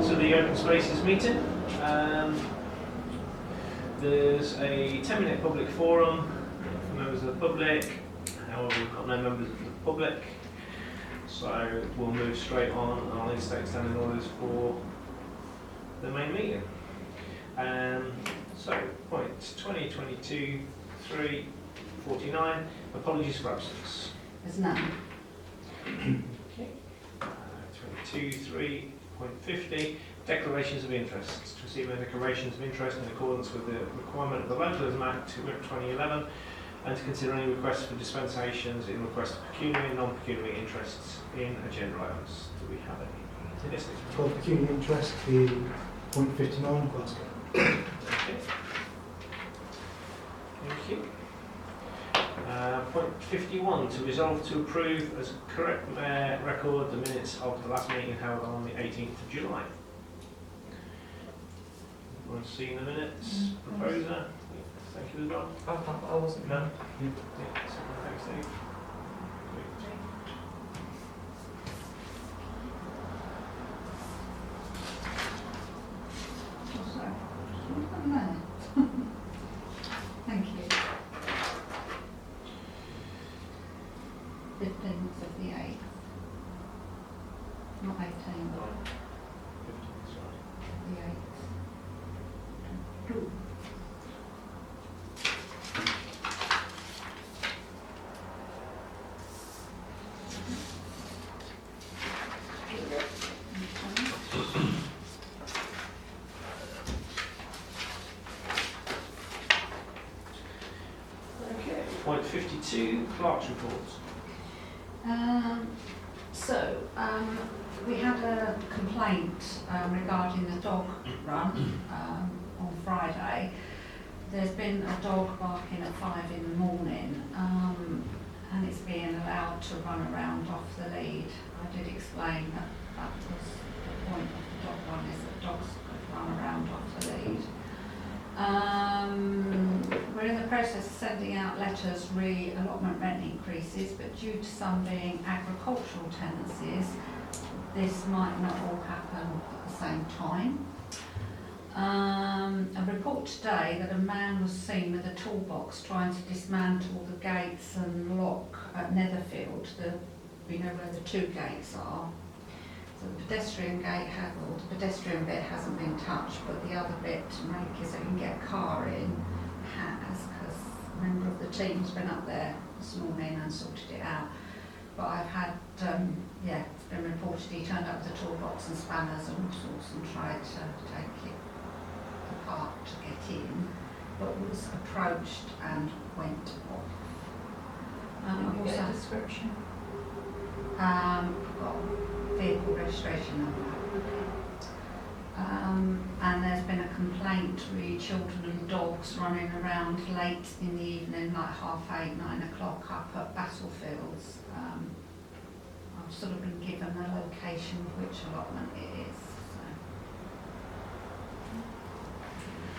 to the Open Spaces meeting. There's a 10-minute public forum for members of the public. However, we've got no members of the public, so we'll move straight on and I'll instate standing orders for the main meeting. So, points 20, 22, 3, 49, apologies for absence. There's none. Okay. 22, 3.50, declarations of interest. To receive declarations of interest in accordance with the requirement of the Localism Act 2011 and to consider any requests for dispensations in request of pecuniary and non-pecuniary interests in agenda items. Do we have any? Yes, For pecuniary interest in point 59, Glasgow. okay. Thank you. Point 51, to resolve to approve as correct record the minutes of the last meeting held on the 18th of July. Everyone's seen the minutes? Proposer? Thank you as well. I wasn't. No? Yeah, thanks, Steve. Oh, sorry. What's that there? Thank you. 15th of the 8th. Not 18, but 15, sorry. the 8th. Cool. Okay. Point 52, clerk's reports. We had a complaint regarding the dog run on Friday. There's been a dog barking at 5 in the morning and it's being allowed to run around off the lead. I did explain that that was the point of the dog run, is that dogs could run around off the lead. We're in the process of sending out letters re-allotment rent increases, but due to some being agricultural tenancies, this might not all happen at the same time. A report today that a man was seen with a toolbox trying to dismantle the gates and lock at Netherfield. We know where the two gates are. So the pedestrian pedestrian bit hasn't been touched, but the other bit to make it so you can get a car in has, because a member of the team's been up there this morning and sorted it out. But I've had, it's been reported he turned up with a toolbox and spanners and all sorts and tried to take it apart to get in, but was approached and went off. Get a description. Got vehicle registration number. And there's been a complaint with children and dogs running around late in the evening, like 8:30, 9 o'clock up at Battlefields. I've sort of been given a location of which allotment it is. So.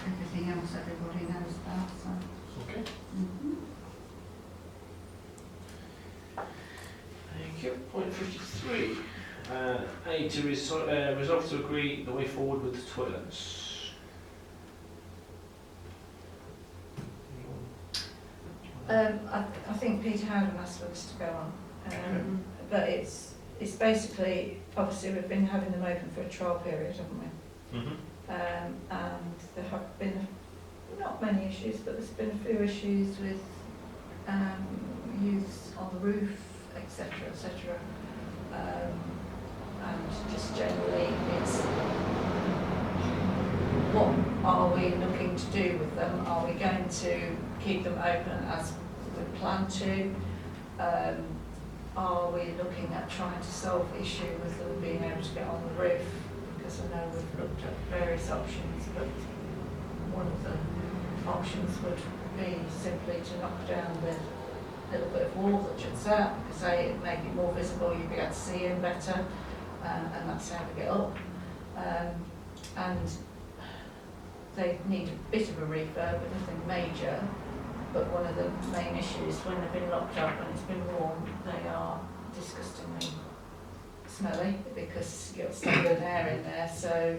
Everything else everybody knows about. So. Okay. Mm-hmm. Thank you. Point 53. I need to resolve to agree the way forward with the toilets. I think Peter Howden asked for this to go on, but it's basically, obviously we've been having them open for a trial period, haven't we? Mm-hmm. And there have been not many issues, but there's been a few issues with use on the roof, etc., etc. And just generally, it's what are we looking to do with them? Are we going to keep them open as we plan to? Are we looking at trying to solve the issue with them being able to get on the roof? Because I know we've looked at various options, but one of the options would be simply to knock down the little bit of wall that juts out, because it make it more visible, you'd be able to see him better, and that's how to get up. And they need a bit of a refurb, but nothing major. But one of the main issues when they've been locked up and it's been warm, they are disgustingly smelly, because you'll stand in air in there, so,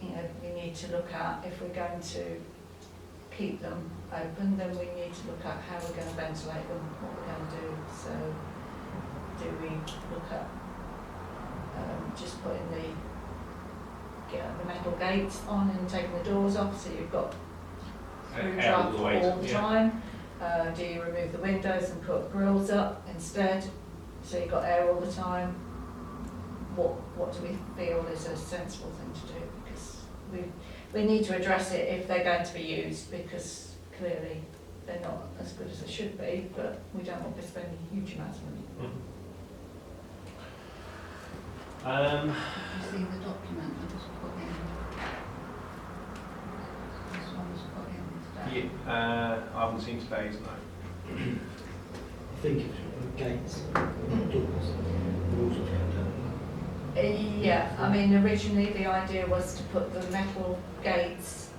you know, we need to look at, if we're going to keep them open, then we need to look at how we're going to ventilate them, what we're going to do. So, do we look at just putting the metal gates on and taking the doors off, so you've got through Air all draft the way, all the yeah. time? Do you remove the windows and put grills up instead, so you've got air all the time? What do we feel is a sensible thing to do? Because we need to address it if they're going to be used, because clearly they're not as good as they should be, but we don't want to be spending huge amounts of money. Mhm. Did you see the document that was put in? This one was put in today. Yeah, I haven't seen today's, no. I think it was gates, not doors, the walls would come down. Yeah, I mean, originally the idea was to put the metal gates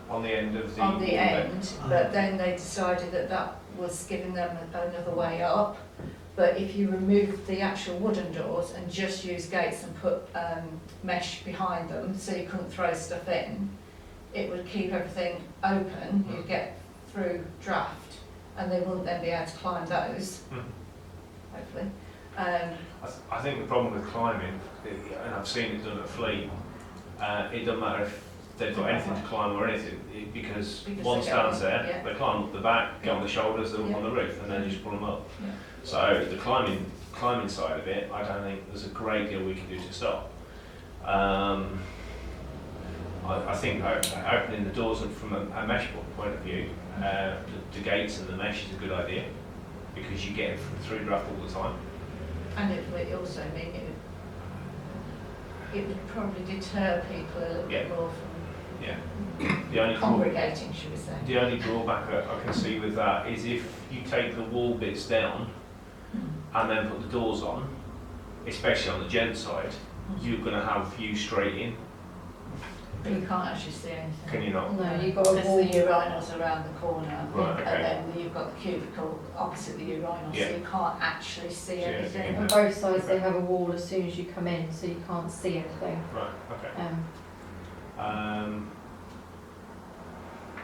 On the end of the... on the end, Ah. but then they decided that that was giving them another way up. But if you remove the actual wooden doors and just use gates and put mesh behind them so you couldn't throw stuff in, it would keep everything open, you'd get through draft, and they wouldn't then be able to climb those, Mhm. hopefully. I think the problem with climbing, and I've seen it done at Fleet, it doesn't matter if they've got anything to climb or anything, because Because one they go stands up, there, yeah. they climb up the back, get on the shoulders, they're up Yeah. on the roof, and then you just pull them up. Yeah. So the climbing side of it, I don't think there's a great deal we can do to stop. I think opening the doors from a mesh point of view, the gates and the mesh is a good idea, because you get it through draft all the time. And it would also mean it would probably deter people a little bit Yeah. more from Yeah. The only congregating, should we say. The only drawback I can see with that is if you take the wall bits down and then put the doors on, especially on the gen side, you're going to have view straight in. But you can't actually see anything. Can you not? No, You've got the urinals around the corner, Right, okay. and then you've got the cubicle opposite the urinal, Yeah. so you can't actually see See anything. anything. On both sides, they have a wall as soon as you come in, so you can't see anything. Right. Okay. Um,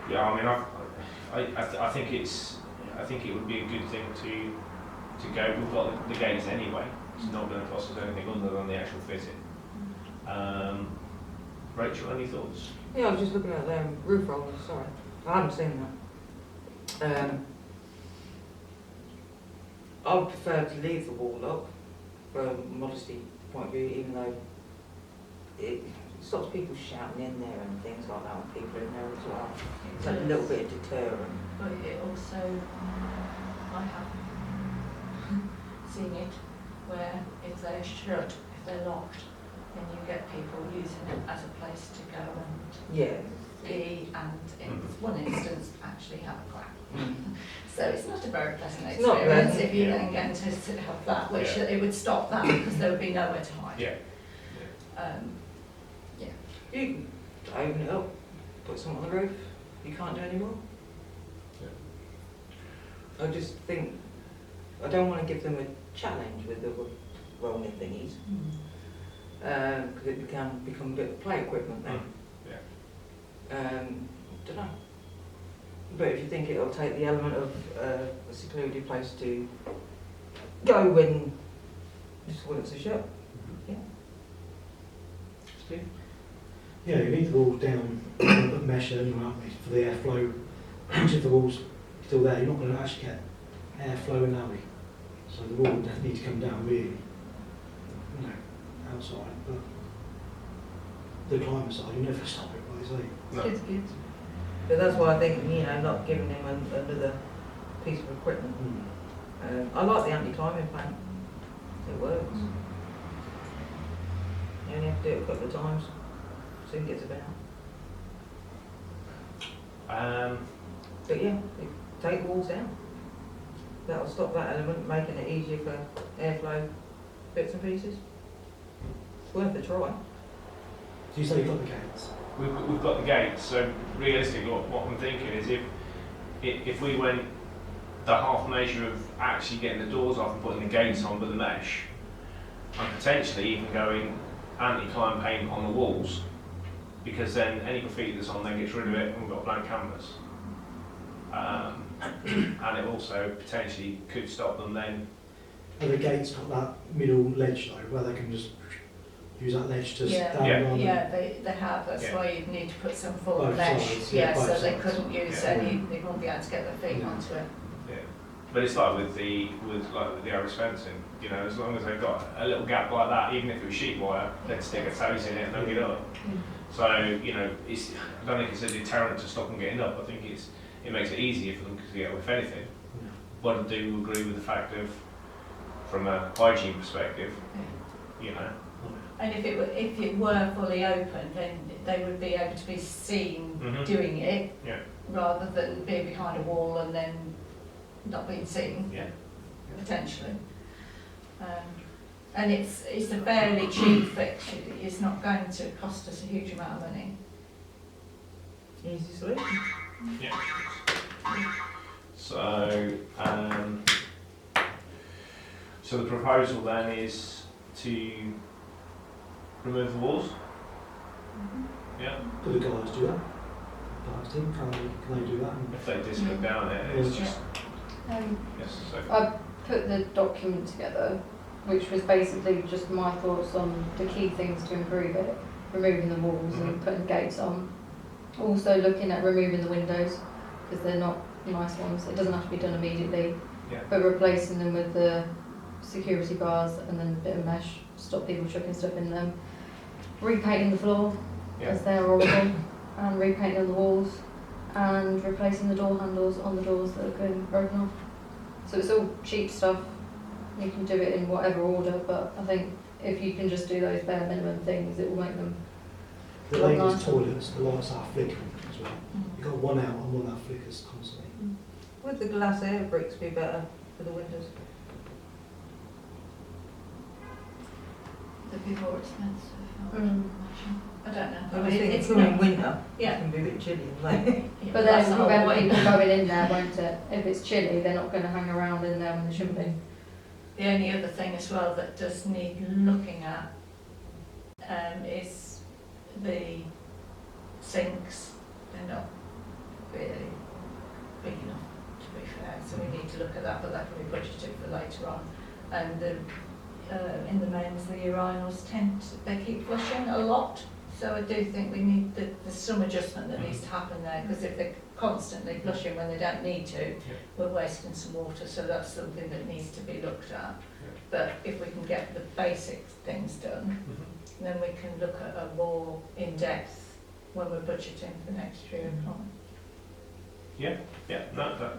Yeah. I mean, I think it would be a good thing to go. We've got the gates anyway. It's not going to cost us anything other than the actual fitting. Rachel, any thoughts? Yeah, I was just looking at them roof rollers, sorry. I haven't seen that. I would prefer to leave the wall up from a modesty point of view, even though it stops people shouting in there and things like that when people are in there as well. It's like a little bit of deterrent. But it also, I have seen it, where if they're shut, if they're locked, then you get people using it as a place to go and Yeah. pee and in one instance actually have a crap. Mm. So it's not a very pleasant It's not experience pleasant, if you yeah. then get to have that, which Yeah. it would stop that because there would be nowhere to hide. Yeah. You can open it up, put something on the roof, you can't do any more. I just think, I don't want to give them a challenge with the rolling thingies, because it can become a bit of play equipment then. Don't know. But if you think it'll take the element of a secluded place to go when toilets are shut, yeah. Steve? Yeah, you need the walls down, put mesh anyway up for the airflow. Because if the wall's still there, you're not going to actually get airflow in that way. So the wall would definitely need to come down really, you know, outside. But the climate side, you never stop it, like they say. No. It's good. But that's why I think, you know, not giving him another piece of equipment. I like the anti-climbing fan. It works. You only have to do it a couple of times. Soon gets about. But yeah, take walls down. That'll stop that element, making it easier for airflow bits and pieces. It's worth a try. Do you say you've got the gates? We've got the gates, so realistically what I'm thinking is if we went the half measure of actually getting the doors off and putting the gates on with the mesh, and potentially even going anti-climb paint on the walls, because then any graffiti that's on there gets rid of it and we've got a blank canvas. And it also potentially could stop them then. And the gate's got that middle ledge though, where they can just use that ledge to Yeah. stand Yeah. on. Yeah, they have, that's Yeah. why you'd need to put some form Both of mesh, sides, yeah, yeah, both so they sides. couldn't use Yeah. any, they wouldn't be able to get their feet Yeah. onto it. Yeah. But it's like with the Irish fencing, you know, as long as they've got a little gap like that, even if it was sheet wire, they'd stick a toes in it and hook it up. So, you know, I don't think it's a deterrent to stop them getting up. I think it makes it easier for them to get up, if anything. Yeah. But I do agree with the fact of, from a hygiene perspective, you know. And if it were fully open, then they would be able to be seen Mhm. doing it, Yeah. rather than being behind a wall and then not being seen, Yeah. potentially. And it's a fairly cheap fix, it's not going to cost us a huge amount of money. Easy solution. Yeah. So, so the proposal then is to remove the walls. Yeah. Do the guys do that? Guys team, can they do that? If they just look down it, it's Yeah. just Um, yes. So I put the document together, which was basically just my thoughts on the key things to improve it, removing the walls and putting gates on. Also looking at removing the windows, because they're not nice ones. It doesn't have to be done immediately, Yeah. but replacing them with the security bars and then a bit of mesh, stop people chucking stuff in them. Repainting the floor, yeah. as they're horrible, and repainting the walls, and replacing the door handles on the doors that have been broken off. So it's all cheap stuff. You can do it in whatever order, but I think if you can just do those bare minimum things, it will make them. The Look ladies' nice. toilets, the lights are flickering as well. You've got one out and one that flickers constantly. Would the glass air bricks be better for the windows? They'd be more expensive, Mm. I don't know. I was thinking it's coming not, winter, it yeah. can be a bit chilly, like. Yeah, But that's then the we'll whole have point. people going in there, won't it? If it's chilly, they're not going to hang around in there when they shouldn't be. The only other thing as well that does need looking at is the sinks. They're not really big enough, to be fair, so we need to look at that, but that can be budgeted for later on. And in the men's, the urinals they keep flushing a lot, so I do think we need, there's some adjustment that needs to happen there, because if they're constantly flushing when they don't need to, we're wasting some water, so that's something that needs to be looked at. But if we can get the basic things done, then we can look at a more in-depth when we're budgeting for next year. Yeah, no, that.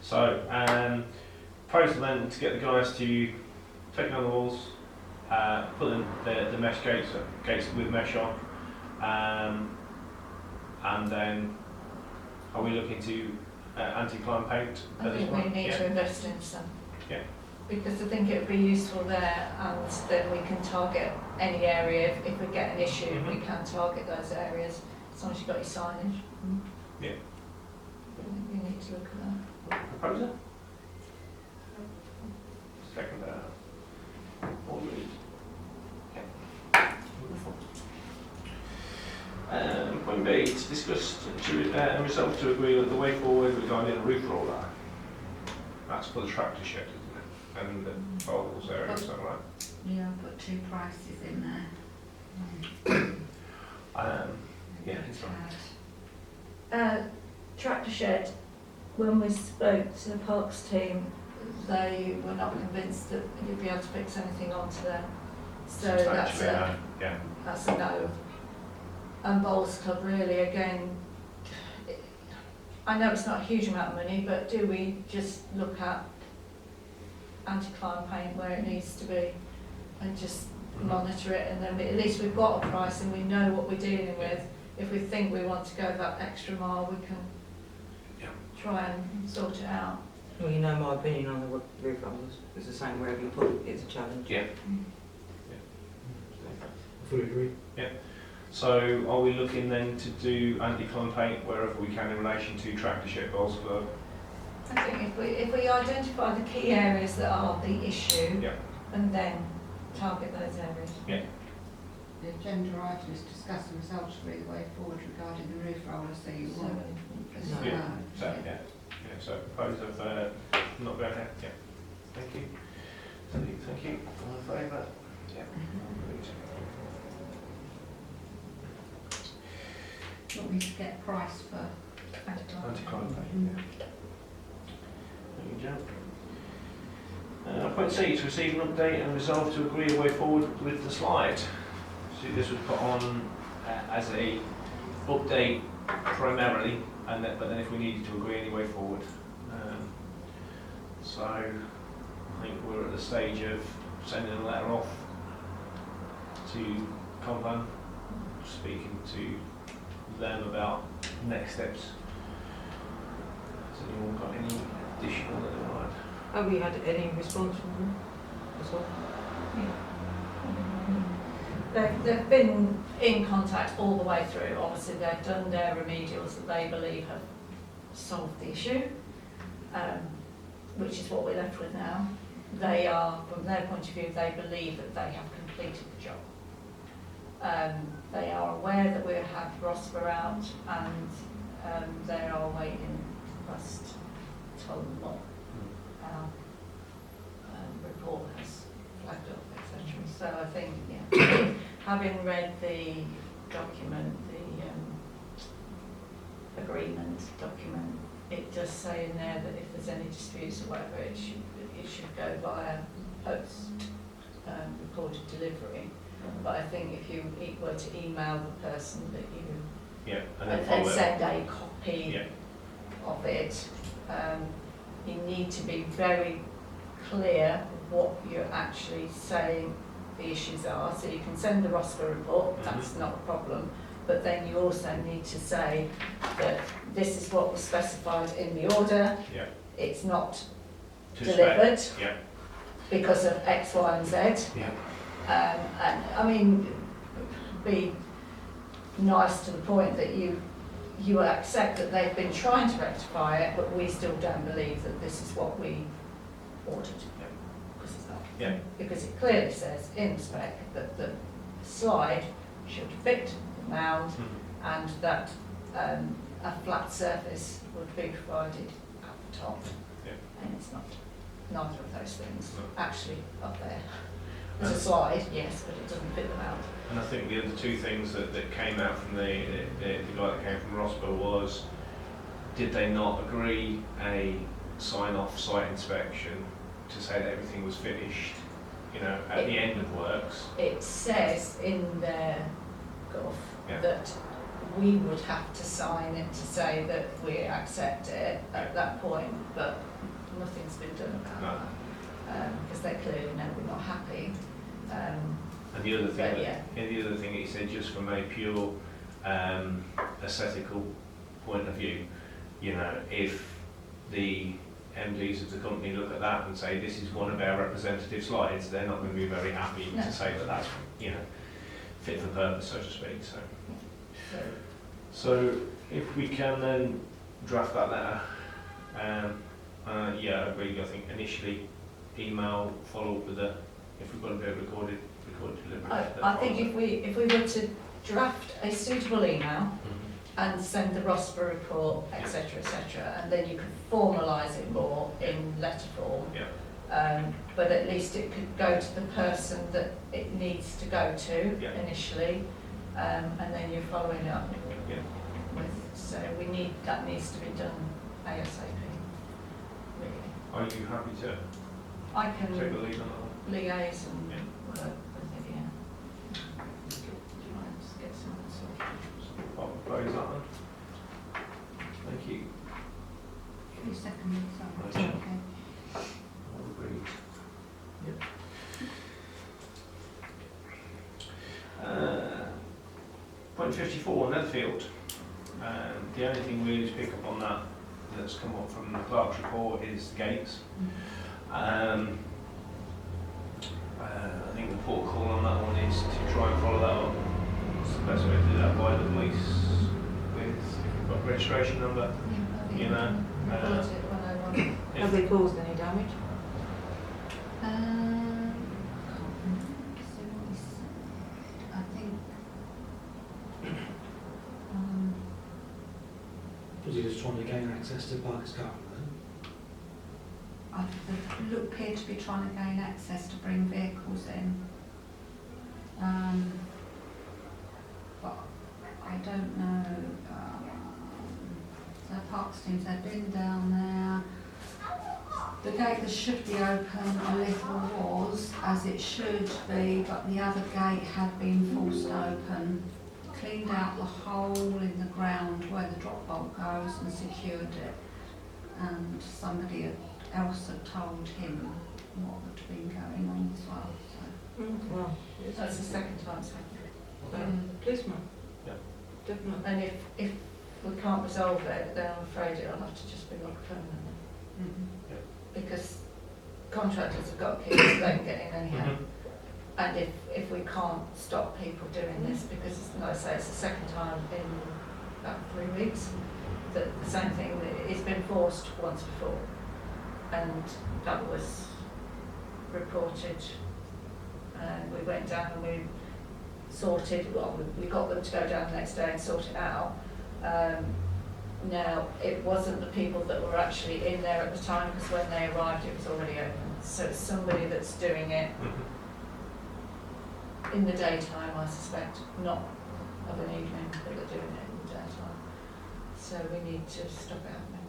So, proposal then to get the guys to take down the walls, put in the mesh gates with mesh on, and then are we looking to anti-climb paint I at this think we point? need to invest in some. Yeah. Because I think it would be useful there, and then we can target any area. If we get an issue, we can target those areas, as long as you've got your signage. Yeah. I think we need to look at that. Proposer? Second all agreed. Okay. Wonderful. Point B, to discuss and resolve to agree that the way forward regarding a roof roller. That's for the tractor shed, isn't it? And the bowls area, is that right? Yeah, I've put two prices in there. Yeah, it's right. Tractor shed, when we spoke to the Parks team, they were not convinced that you'd be able to fix anything onto there. So that's Substantially, a, yeah. that's a no. And Bowls Club really, again, I know it's not a huge amount of money, but do we just look at anti-climb paint where it needs to be and just monitor it, and then at least we've got a price and we know what we're dealing with. If we think we want to go that extra mile, we can try and sort it out. Well, you know my opinion on the roof rollers. It's the same wherever you put it, it's a challenge. Yeah. I fully agree. So are we looking then to do anti-climb paint wherever we can in relation to tractor shed, bowls club? I think if we identify the key areas that are the issue, Yeah. and then target those areas. Yeah. agenda item is discuss the results of the way forward regarding the roof roller, so you want us to Yeah. know. So, yeah, so propose of not going ahead, yeah. Thank you. Thank you. All in favour? Yeah. Do you want me to get a price for Anti-crime pay, yeah. Thank you, Joe. Point C, to receive an update and resolve to agree a way forward with the slide. So this was put on as a update primarily, and but then if we needed to agree any way forward. So I think we're at the stage of sending a letter off to Compan, speaking to them about next steps. Has anyone got any additional that they want? Have we had any response from them as well? They've been in contact all the way through. Obviously, they've done their remedials that they believe have solved the issue, which is what we're left with now. They are, from their point of view, they believe that they have completed the job. They are aware that we have ROSPA out, and they are waiting for us to tell them what our report has flagged up, etc. So I think, yeah, having read the document, the agreement document, it does say in there that if there's any disputes or whatever, it should go via post recorded delivery. But I think if you were to email the person that you and send a copy of it, you need to be very clear what you're actually saying the issues are. So you can send the ROSPA report, that's not a problem, but then you also need to say that this is what was specified in the order, it's not delivered because of X, Y and Z. And I mean, be nice to the point that you accept that they've been trying to rectify it, but we still don't believe that this is what we ordered. Because it clearly says in the spec that the slide should fit the mound and that a flat surface would be provided at the top. And it's not, neither of those things actually up there. There's a slide, yes, but it doesn't fit the mound. And I think the other two things that came out from the guy that came from ROSPA was, did they not agree a sign-off site inspection to say that everything was finished, at the end of works? It says in their gov that we would have to sign it to say that we accept it at that point, but nothing's been done about that. Because they clearly know we're not happy. And the other thing he said, just from a pure aesthetical point of view, if the MDs of the company look at that and say this is one of our representative slides, they're not going to be very happy to say that that's fit for purpose, so to speak. So if we can then draft that letter, I agree. I think initially email, follow up with if we've got a bit of recorded delivery. I think if we were to draft a suitable email and send the ROSPA report, etc., and then you could formalise it more in letter form. But at least it could go to the person that it needs to go to initially, and then you're following up with. So that needs to be done ASAP. Really. Are you happy to I can take the lead on that one? liaise and work with it, Do you want to just get some I'll propose that one. Thank you. You second it, Okay. okay. All agreed. Point 54, Netherfield. The only thing really to pick up on that's come up from the clerk's report is the gates. I think the protocol on that one is to try and follow that up. It's the best way to do that by the police with, if you've got a registration number, Have they caused any damage? I think just trying to gain access to Parker's car. They appear to be trying to gain access to bring vehicles in. But I don't know. So Parks teams, they've been down there. The gate that should be open a little was, as it should be, but the other gate had been forced open. Cleaned out the hole in the ground where the drop bolt goes and secured it. And somebody else had told him what had been going on as well. So. Well, That's the second time it's happened. policeman. Yeah. Definitely. And if we can't resolve it, then I'm afraid it'll have to just be locked permanently. Because contractors have got keys, they can get in anyhow. And if we can't stop people doing this, because like I say, it's the second time in about 3 weeks that the same thing, it's been forced once before. And that was reported, and we went down and we sorted, well, we got them to go down the next day and sort it out. Now, it wasn't the people that were actually in there at the time, because when they arrived it was already open. So it's somebody that's doing it in the daytime, I suspect, not of an evening, but they're doing it in the daytime. So we need to stop it happening.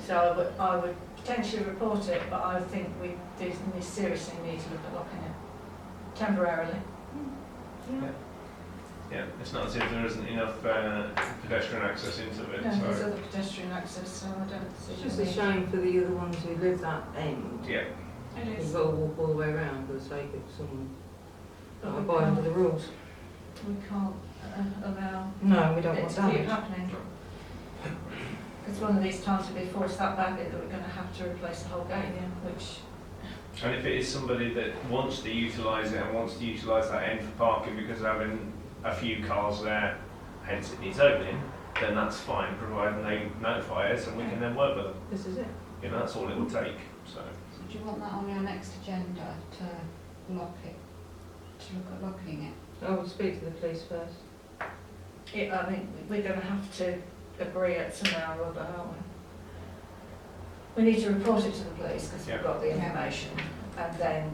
So I would potentially report it, but I think we do seriously need to look at locking it temporarily. Yeah, it's not as if there isn't enough pedestrian access into it. No, there's So other pedestrian access, so I don't see. It's just a shame for the other ones who live that end. yeah, It You've is. got to walk all the way around for the sake of someone But not we abiding to can't, the rules. we can't allow No, we don't it want to keep damage. happening. Because one of these times if we force that back in, that we're going to have to replace the whole gate again, which, and if it is somebody that wants to utilise it and wants to utilise that end for parking because they're having a few cars there, hence it needs opening, then that's fine, providing they notify us and we can then work with them. This is it. You know, that's all it will take. So So do you want that on your next agenda to lock it, to look at locking it? I would speak to the police first. I mean, we're going to have to agree at somehow or other, aren't we? We need to report it to the police because Yeah. we've got the information, and then,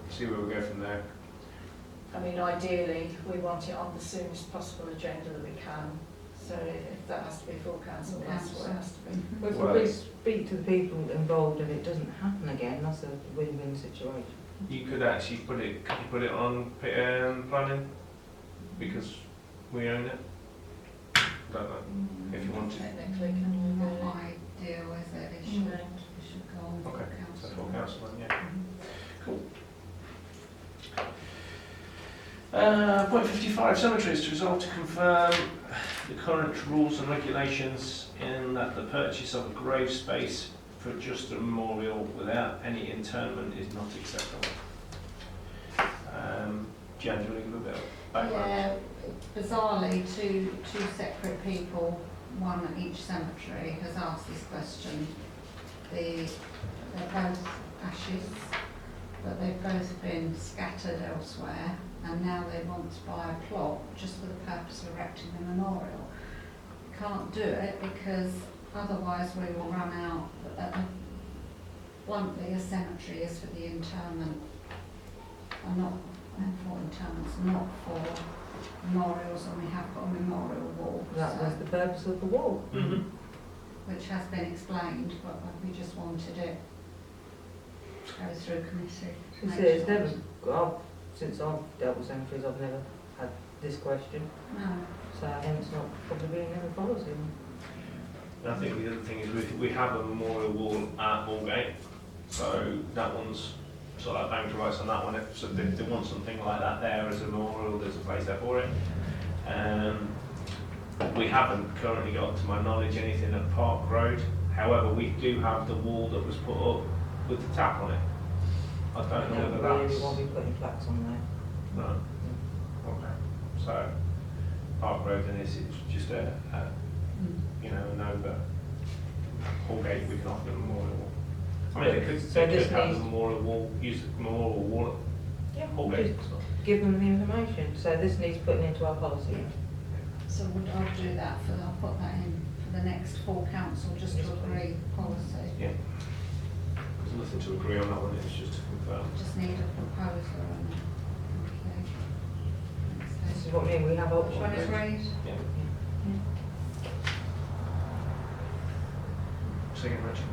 see where we go from there. I mean, ideally, we want it on the soonest possible agenda that we can. So if that has to be full council, that's what it has to be. But if Well, we speak to the people involved and it doesn't happen again, that's a win-win situation. You could actually could you put it on planning because we own it. Don't know if you wanted. Technically, can we Not really? ideal, is it? It No. should go on Okay, for so council. full council then, yeah. Cool. 55, cemeteries to resolve to confirm the current rules and regulations in that the purchase of a grave space for just a memorial without any interment is not acceptable. Generally, a bit of background. Yeah, bizarrely, two separate people, one at each cemetery, has asked this question. They're both ashes, but they've both been scattered elsewhere, and now they want to buy a plot just for the purpose of erecting a memorial. Can't do it because otherwise we will run out. Bluntly, a cemetery is for the interment, and not for interments, not for memorials, and we have got a memorial wall. That so- was the purpose of the wall. which has been explained, but we just wanted it to go through committee. She says, since I've dealt with cemeteries, I've never had this question, No, so hence not probably being in the policy. And I think the other thing is we have a memorial wall at Aldgate, so that one's sort of like bank rights on that one. So if they want something like that there as a memorial, there's a place there for it. We haven't currently got, to my knowledge, anything at Park Road. However, we do have the wall that was put up with the tap on it. I don't know whether Really that's... won't be putting plaques on there. No. Okay. So, Park Road and this is just a no, but Hallgate we can offer a memorial wall. I mean, So they this could have needs- a memorial wall, use the memorial wall at Hallgate. Just give them the information, so this needs putting into our policy. So I'll do that I'll put that in for the next full council, just to Yes, agree policy. Yeah. There's nothing to agree on that one, it's just to confirm. Just need a proposer and This is what I mean, we have Which one options. is read? Yeah. Second, Richard.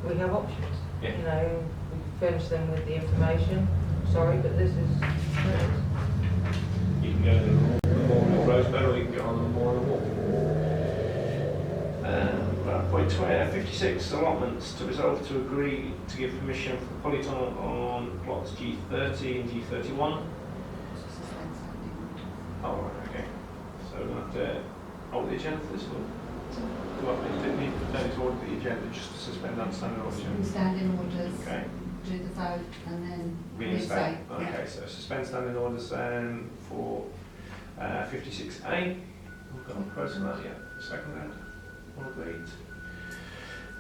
We have options. Yeah. You know, we can furnish them with the information. Sorry, but this is. You can go to the more rose bed, or you can go on the more of the wall. Right, point 56, allotments. To resolve to agree to give permission for the polytunnel on plots G30 and G31. Oh, right, okay. So we're going to have to hold the agenda for this one. Well, we didn't need to order the agenda, just to suspend that standing order. Standing orders, Okay. do the vote and then Reinstate. reinstate. Okay, so suspend standing orders for 56A. We've got a person that, yeah. Second round. All agreed.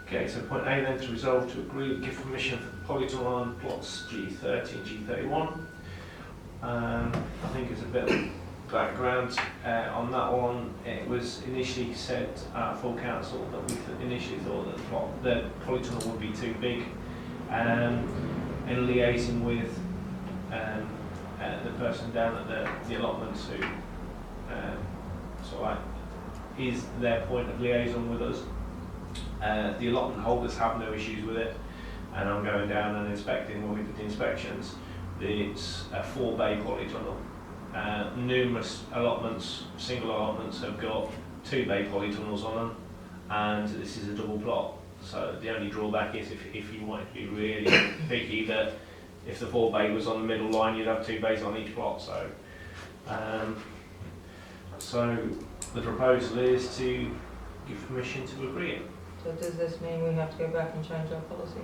Okay, so point A then, to resolve to agree to give permission for the polytunnel on plots G30 and G31. I think it's a bit of background on that one. It was initially said at full council that we initially thought that the polytunnel would be too big. In liaising with the person down at the allotments who sort of like is their point of liaison with us. The allotment holders have no issues with it, and I'm going down and inspecting when we did the inspections. It's a 4-bay polytunnel. Numerous allotments, single allotments, have got 2-bay polytunnels on them, and this is a double plot. So the only drawback is if you want to be really picky, that if the 4-bay was on the middle line, you'd have 2 bays on each plot. So the proposal is to give permission to agree it. So does this mean we have to go back and change our policy?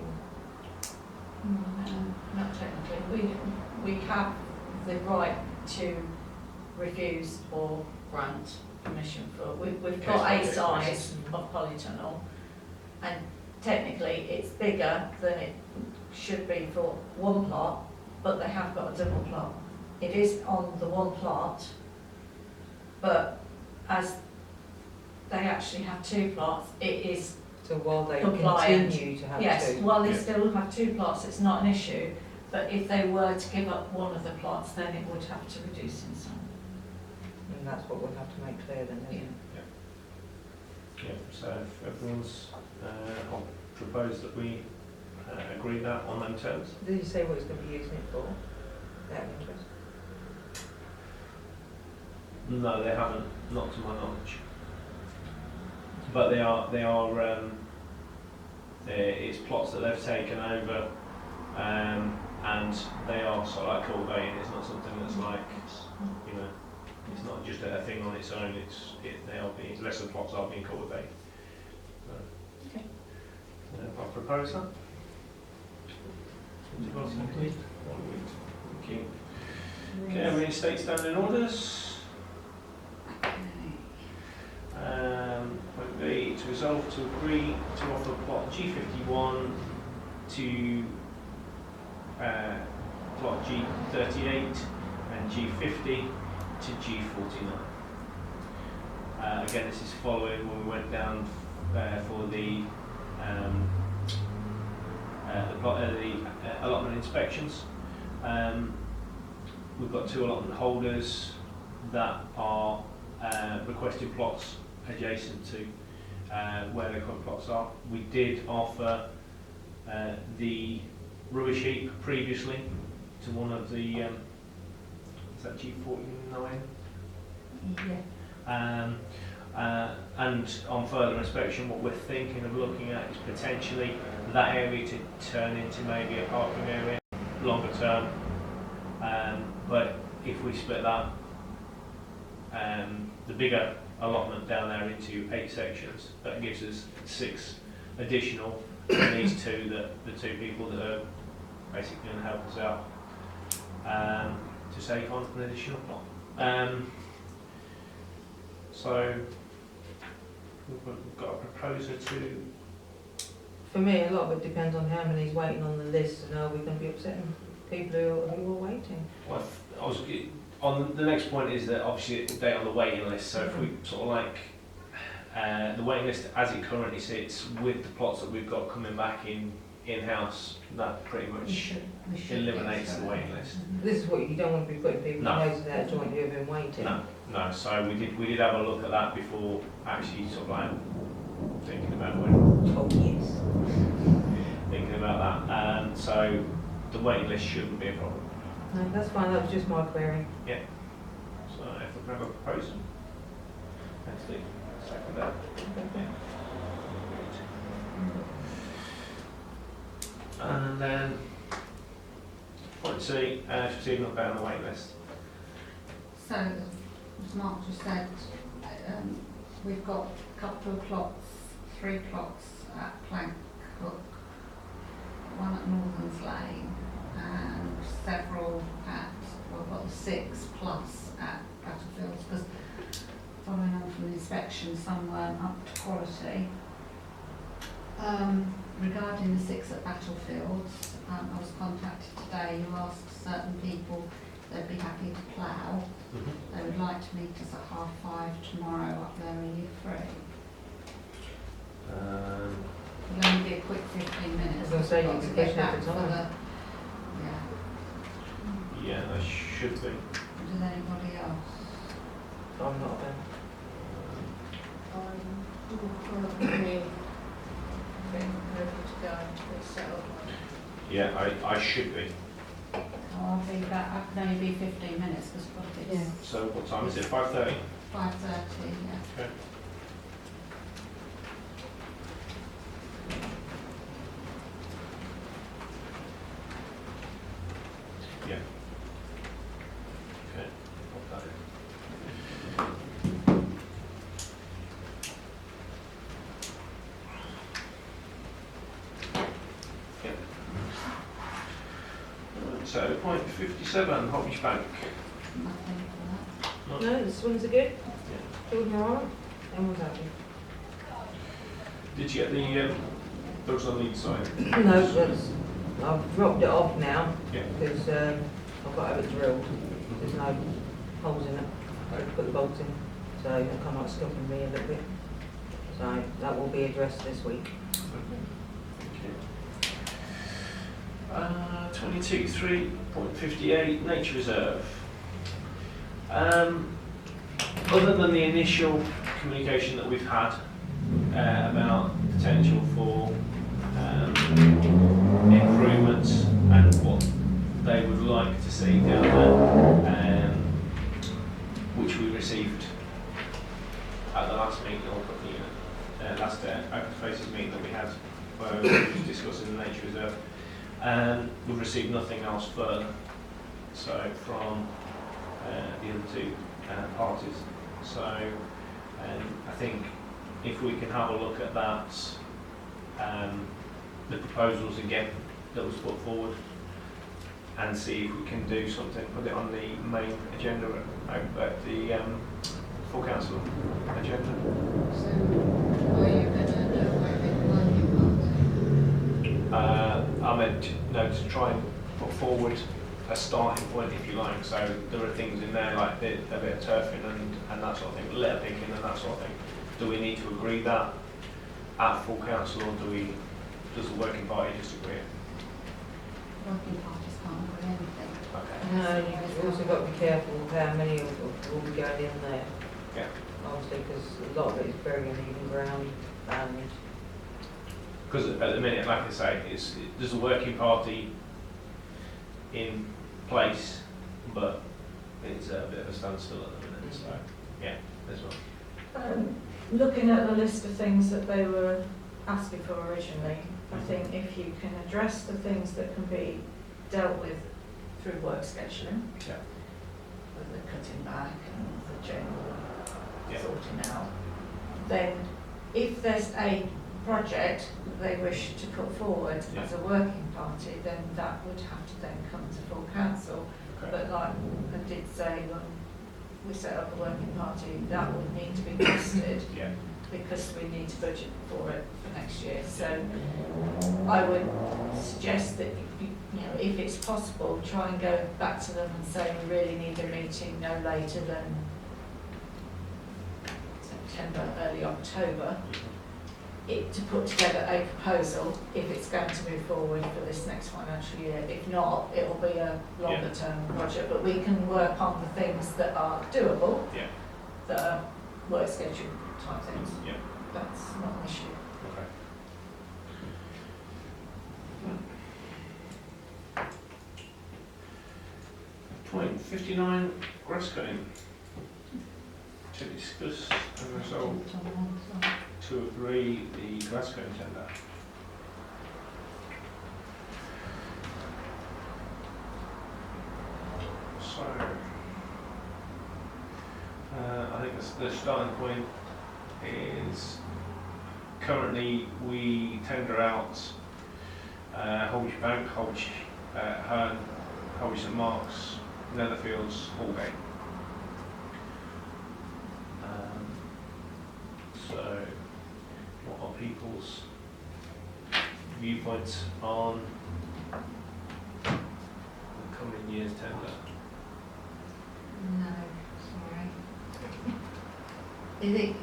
Not technically. We have the right to refuse or grant permission for. We've got a size of polytunnel, and technically it's bigger than it should be for one plot, but they have got a double plot. It is on the one plot, but as they actually have 2 plots, it is. So while they Compliant. continue to have Yes, 2. while they Yeah. still have 2 plots, it's not an issue, but if they were to give up one of the plots, then it would have to reduce in some. And that's what we'll have to make clear then, isn't it? Yeah, so if everyone's, I'll propose that we agree that on them terms. Did you say what it's going to be using it for? Out of interest. No, they haven't, not to my knowledge. But it's plots that they've taken over, and they are sort of like cultivating. It's not something that's like, you know, it's not just a thing on its own. The rest of the plots are being cultivated. So, Okay. I'll propose that. Thank you. Okay, reinstate standing orders. Point B, to resolve to agree to offer plot G51 to plot G38 and G50 to G49. Again, this is following when we went down for the allotment inspections. We've got 2 allotment holders that are requesting plots adjacent to where their current plots are. We did offer the rubbish heap previously to one of the, is that G49? Yeah. And on further inspection, what we're thinking of looking at is potentially that area to turn into maybe a parking area longer term. But if we split that, the bigger allotment down there into 8 sections, that gives us 6 additional from these 2, that the 2 people that are basically going to help us out to take on an additional plot. So we've got a proposer to. For me, a lot of it depends on how many's waiting on the list, and are we going to be upsetting people who are waiting? Well, on the next point is that obviously update on the waiting list. So if we sort of like the waiting list as it currently sits with the plots that we've got coming back in-house, that pretty We much should eliminates get the to waiting it. list. This is what you don't want to be putting people in No. places that are jointly have been waiting. No. So we did have a look at that before actually sort of like thinking about when Oh, yes. thinking about that. So the waiting list shouldn't be a problem. No, that's fine, that was just my query. So if we have a proposal, actually, second that. And then point C, proceed not better on the waiting list. So, as Mark just said, we've got a couple of plots, 3 plots at Plank Hook, 1 at Northern's Lane, and several at, well, we've got the 6 plus at Battlefields, because following on from the inspection, some weren't up to quality. Regarding the 6 at Battlefields, I was contacted today, who asked certain people if they'd be happy to plough. They would like to meet us at 5:30 tomorrow up there in Year 3. It'll only be a quick 15 minutes. I was gonna say, We've you got to could get push it back for for time. the, yeah. Yeah, there should be. Does anybody else? I'm not a fan. Yeah, I should be. I'll be back, I can only be 15 minutes because it's Yeah. So what time is it? 5:30? 5:30, yeah. Okay. Yeah. Okay. Pop that in. Yeah. So point 57, Hobbies Bank. Nothing for that. No, the swings are good. Children are on. Everyone's happy. Did you get the those on the lead side? No, that's, I've dropped it off now Yeah. because I've got to have it drilled. There's no holes in it. I've got to put the bolts in, so they're kind of like stopping me a little bit. So that will be addressed this week. 22.3.58 Nature Reserve. Other than the initial communication that we've had about potential for improvements and what they would like to see down there, which we received at the last meeting, or last open spaces meeting that we had, where we were discussing the nature reserve. We've received nothing else further, so from the other 2 parties. So I think if we can have a look at that, the proposals again that was put forward, and see if we can do something, put it on the main agenda at the full council agenda. So, are you going to do away with the working I meant to try and put forward a starting point, if you like. So there are things in there like a bit of turfing and that sort of thing, litter picking and that sort of thing. Do we need to agree that at full council, or does the working party just agree? working parties can't agree anything. Okay. No, you've also got to be careful of how many will be going in there. Yeah. Obviously, because a lot of it is very uneven ground and Because at the minute, like I say, there's a working party in place, but it's a bit of a standstill at the minute. So yeah, as well. Looking at the list of things that they were asking for originally, I think if you can address the things that can be dealt with through work scheduling, Yeah. with the cutting back and the general Yeah. sorting out, then if there's a project that they wish to put forward Yeah. as a working party, then that would have to then come to full council. Okay. But like I did say, when we set up a working party, that would need to be tested Yeah. because we need to budget for it for next year. So I would suggest that, you know, if it's possible, try and go back to them and say we really need a meeting no later than September, early October, to put together a proposal if it's going to move forward for this next financial year. If not, it will be a longer term project, but we can work on the things that are doable, that are work schedule type things. That's not an issue. Point 59, grass cutting. To discuss and resolve to agree the grass cutting tender. So, I think the starting point is currently we tender out Holwich Bank, Holwich Herne, Holwich St Mark's, Netherfields, Hallgate. So, what are people's viewpoints on the coming year's tender? No, sorry. I think,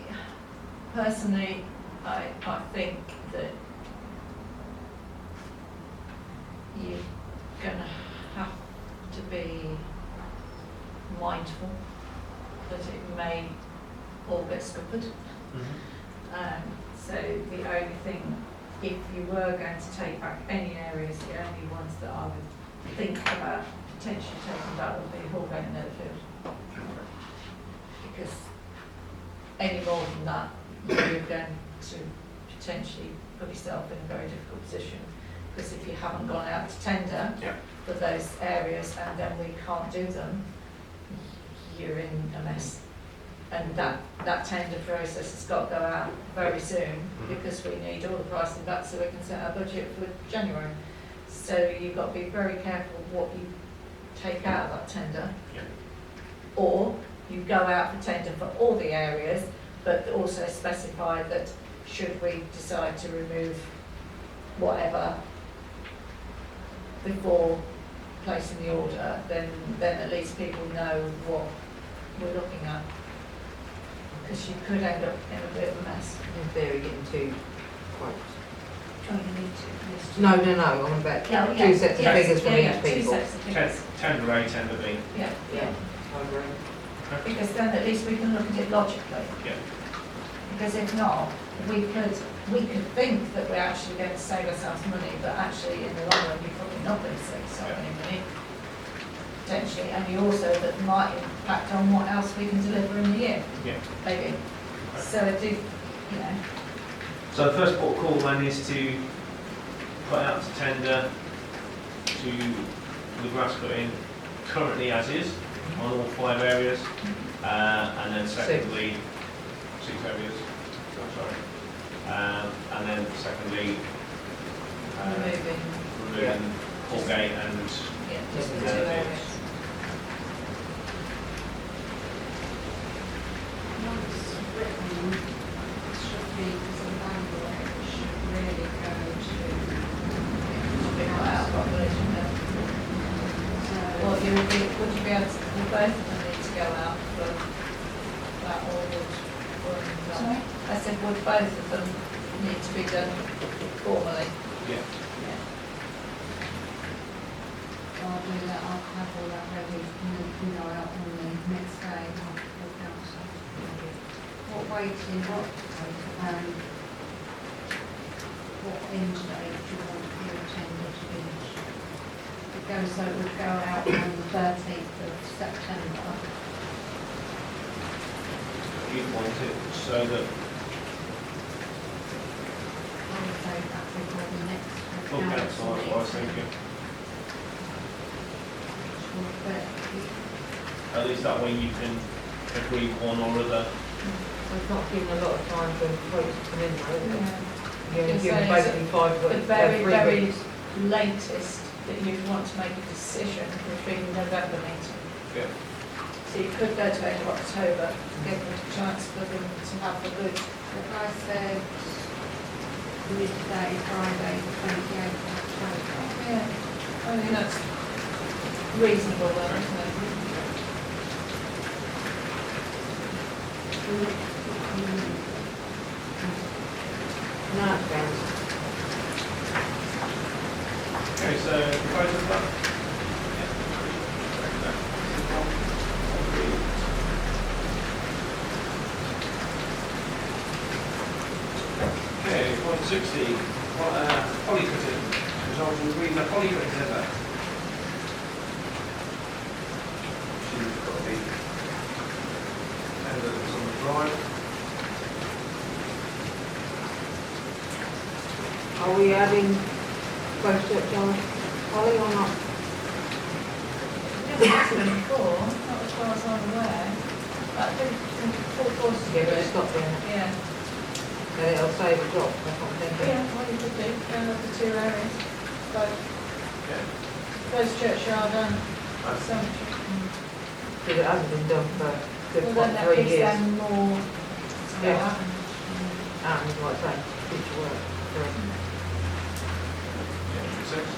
personally, I think that you're going to have to be mindful that it may all get scuppered. So the only thing, if you were going to take back any areas, the only ones that I would think about potentially taking back would be Hallgate and Netherfield. Because any more than that, you're going to potentially put yourself in a very difficult position. Because if you haven't gone out to tender for those areas and then we can't do them, you're in a mess. And that tender process has got to go out very soon because we need all the pricing back so we can set our budget for January. So you've got to be very careful what you take out of that tender. Or you go out for tender for all the areas, but also specify that should we decide to remove whatever before placing the order, then at least people know what we're looking at. Because you could end up in a bit of a mess. In theory, getting two quotes. Oh, you need to. No, I'm about two sets of figures from each Two people. sets of figures. Tender A, tender B. Yeah. I agree. Because then at least we can look at it logically. Because if not, we could think that we're actually going to save ourselves money, but actually in the long run, you're probably not going to save yourself any money. Potentially, and you also that might impact on what else we can deliver in the year. Maybe. So I do, you know. So the first port of call then is to put out to tender to the grass cutting currently as is on all 5 areas, and then secondly 6 areas. Sorry. And then secondly removing Hallgate and Just the 2 areas. Once written, it should be, because of language, it should really go Be quite out of population then. Well, would you be able to, would both of them need to go out for that or would Sorry? I said, would both of them need to be done formally? I'll do that, I'll have all that ready, and then we go out on the next day after the council. What waiting, what end date do you want your tender to finish? It goes, so it would go out on the 13th of September. You want it so that I would say that before the next full council, that's what I was meeting. thinking. But At least that way you can agree one or other. It's not giving a lot of time for quotes to come in, though, is it? You're Yes, giving so basically 5 The weeks, very, 3 very weeks. latest that you'd want to make a decision would be the November meeting. So you could go to end of October to give them a chance for them to have the goods. If I said midday, Friday, the 28th of October. Yeah, I mean, that's reasonable then, isn't it? No, it sounds. Okay, so proposal done? Okay, 160, polycotton. Resolve to agree the polycotton tender. She's got the tender that's on the drive. Are we adding both churchyard Holly or not? It has been before, not as far as I'm aware. But I think full course to Yeah, do but it. stop there. Yeah, Then it'll save a drop, that's what I'm thinking. yeah, well, you could do, go over the two areas. Both, Okay. both churchyard and That's cemetery. Because it hasn't been done for good Well, then that 3 gives years. them more. Yeah. And like I say, future work. for us. yeah, 6.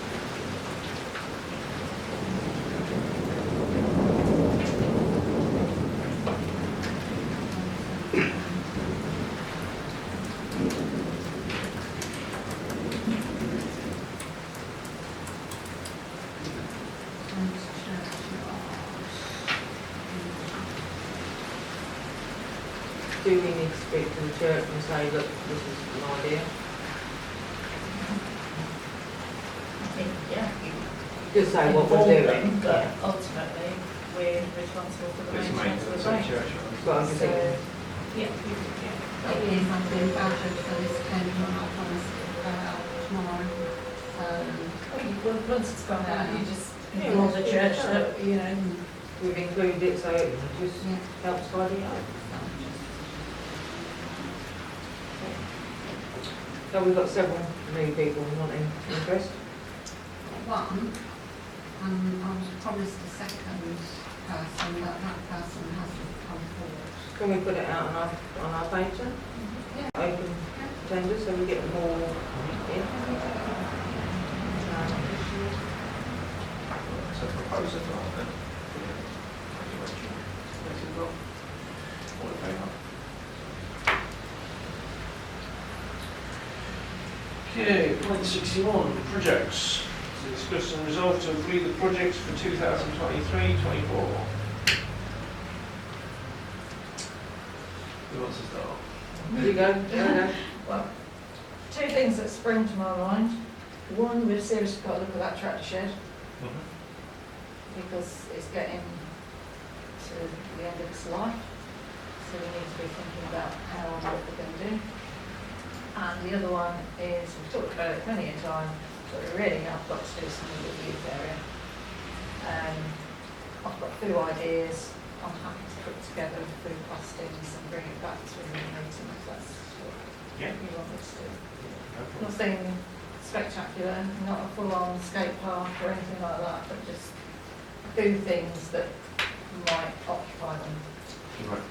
Do we need to speak to the church and say, look, this is an idea? I think, yeah, you Just say what we're inform doing. them, but Yeah. ultimately, we're responsible for the It's maintenance of maintenance the of site. church. But I'm just So, thinking, yeah, yeah. It is, I've been badgered for this tender and I promised it would go out tomorrow. So, Well, once it's gone out, you just Yeah, inform the well, church yeah. that, you know, we've included it so it just yeah. helps tidy it up. So we've got several new people wanting interest. One, I was promised a second person, but that person hasn't come forward. Can we put it out on our page then? Yeah. Open tender so we get more in. So proposal draft then. All in favour? Okay, point 61, projects. To discuss and resolve to agree the projects for 2023-24. Who wants to start? There you go, there you well, two things that spring to my mind. One, we've seriously got to look at that tractor shed because it's getting to the end of its life. So we need to be thinking about how and what we're going to do. And the other one is, we've talked about it many a time, but we really have got to do something with the youth area. I've got few ideas. I'm happy to put together food costings and bring it back to the meeting if that's what Yeah. you want me to do. No problem. Nothing spectacular, not a full-on skate park or anything like that, but just do things that might occupy them. Right.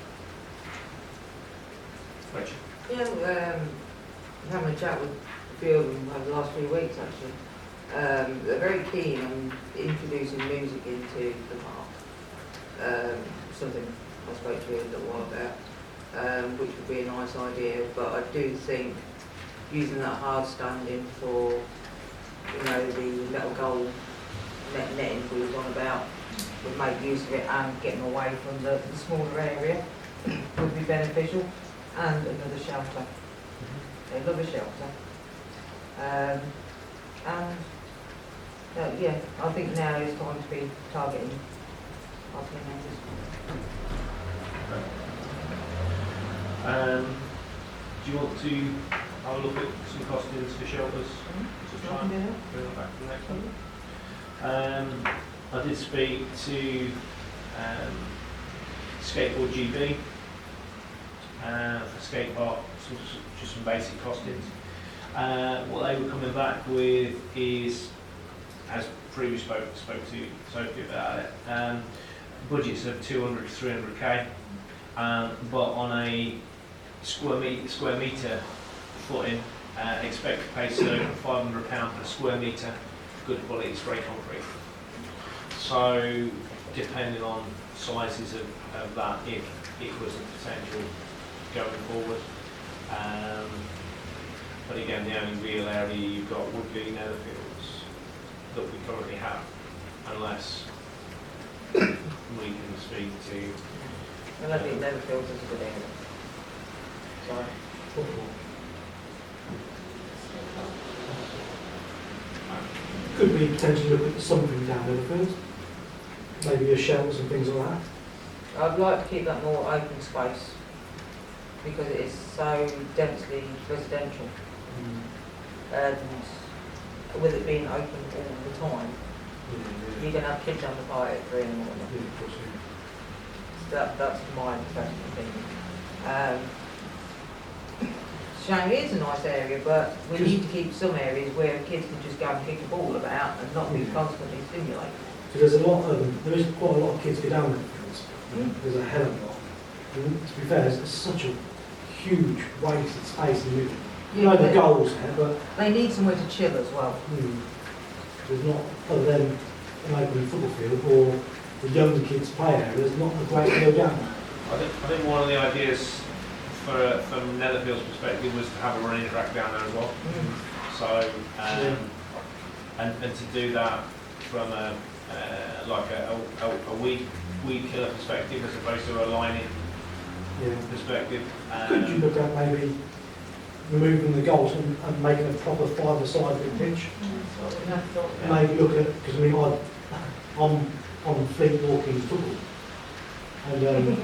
Rachel. go. Yeah, having a chat with a few of them over the last few weeks actually. They're very keen on introducing music into the park. Something I spoke to you a little while about, which would be a nice idea, but I do think using that hard standing for, you know, the metal goal netting we was on about would make use of it and getting away from the smaller area would be beneficial, and another shelter. They love a shelter. Yeah, I think now is time to be targeting our teenagers. Do you want to have a look at some costings for shelters? To try and bring that back to the next one. I did speak to Skateboard GB for skate park, just some basic costings. What they were coming back with is, as previously spoke to Sophie about it, budgets of 200 to 300k, but on a square metre footing, expect to pay circa £500 per square metre good quality spray concrete. So depending on sizes of that, if it was a potential going forward. But again, the only real area you've got would be Netherfields that we currently have, unless we can speak to. Well, I think Netherfields is a good area. Sorry. Football. Could we potentially look at something down there first? Maybe a shells and things like that. I'd like to keep that more open space because it is so densely residential, and with it being open all the time, you're going to have kids on the fire at 3 in the morning. Yeah, of course, So that's my personal opinion. Shame it is a nice area, but we need to keep some areas where kids can just go and kick a ball about and not be constantly stimulated. So there's a lot of them, there is quite a lot of kids go down there. There's a hell of a lot. And to be fair, it's such a huge wasted space in the middle. You know the goals there, but They need somewhere to chill as well. there's not, other than an open football field or the young kids' play area, there's not a great deal down there. I think one of the ideas from Netherfield's perspective was to have a running track down there as well. So, and to do that from a weed killer perspective as opposed to a lining perspective. Could you look at maybe removing the goals and making a proper five-a-side pitch? Maybe look at, because I mean, I'm on Fleet walking football, and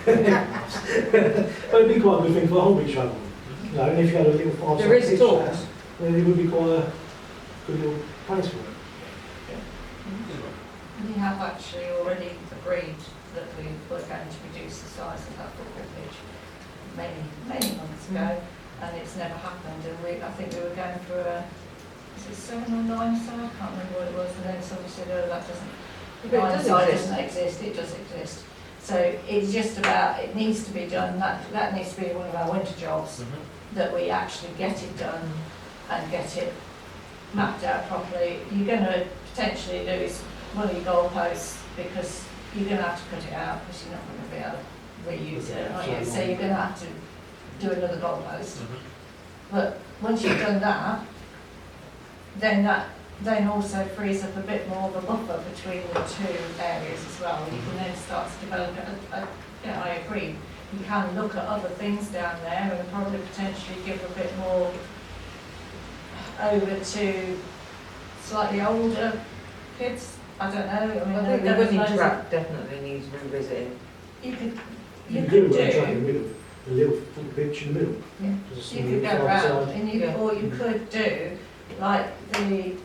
but it'd be quite a good thing for hobby travel. You know, and if you had a little five-side There is pitch talk. there, then it would be quite a good little place for it. We have actually already agreed that we were going to reduce the size of that football pitch many months ago, and it's never happened. And I think we were going for is it 7 or 9 side? I can't remember what it was. And then somebody said, "Oh, that doesn't. But it does side exist. doesn't exist. It does exist." So it's just about, it needs to be done. That needs to be one of our winter jobs, that we actually get it done and get it mapped out properly. You're going to potentially lose one of your goalposts because you're going to have to cut it out because you're not going to be able to reuse it, aren't you? So you're going to have to do another goalpost. But once you've done that, then that also frees up a bit more of a buffer between the two areas as well. You can then start to develop I agree. You can look at other things down there and probably potentially give a bit more over to slightly older kids. I don't know. I think the running track definitely needs revisiting. You could You do. could do a track in the middle, a little football pitch in the middle. Yeah. Just You some could go little round, five-a-side. and or you could do like the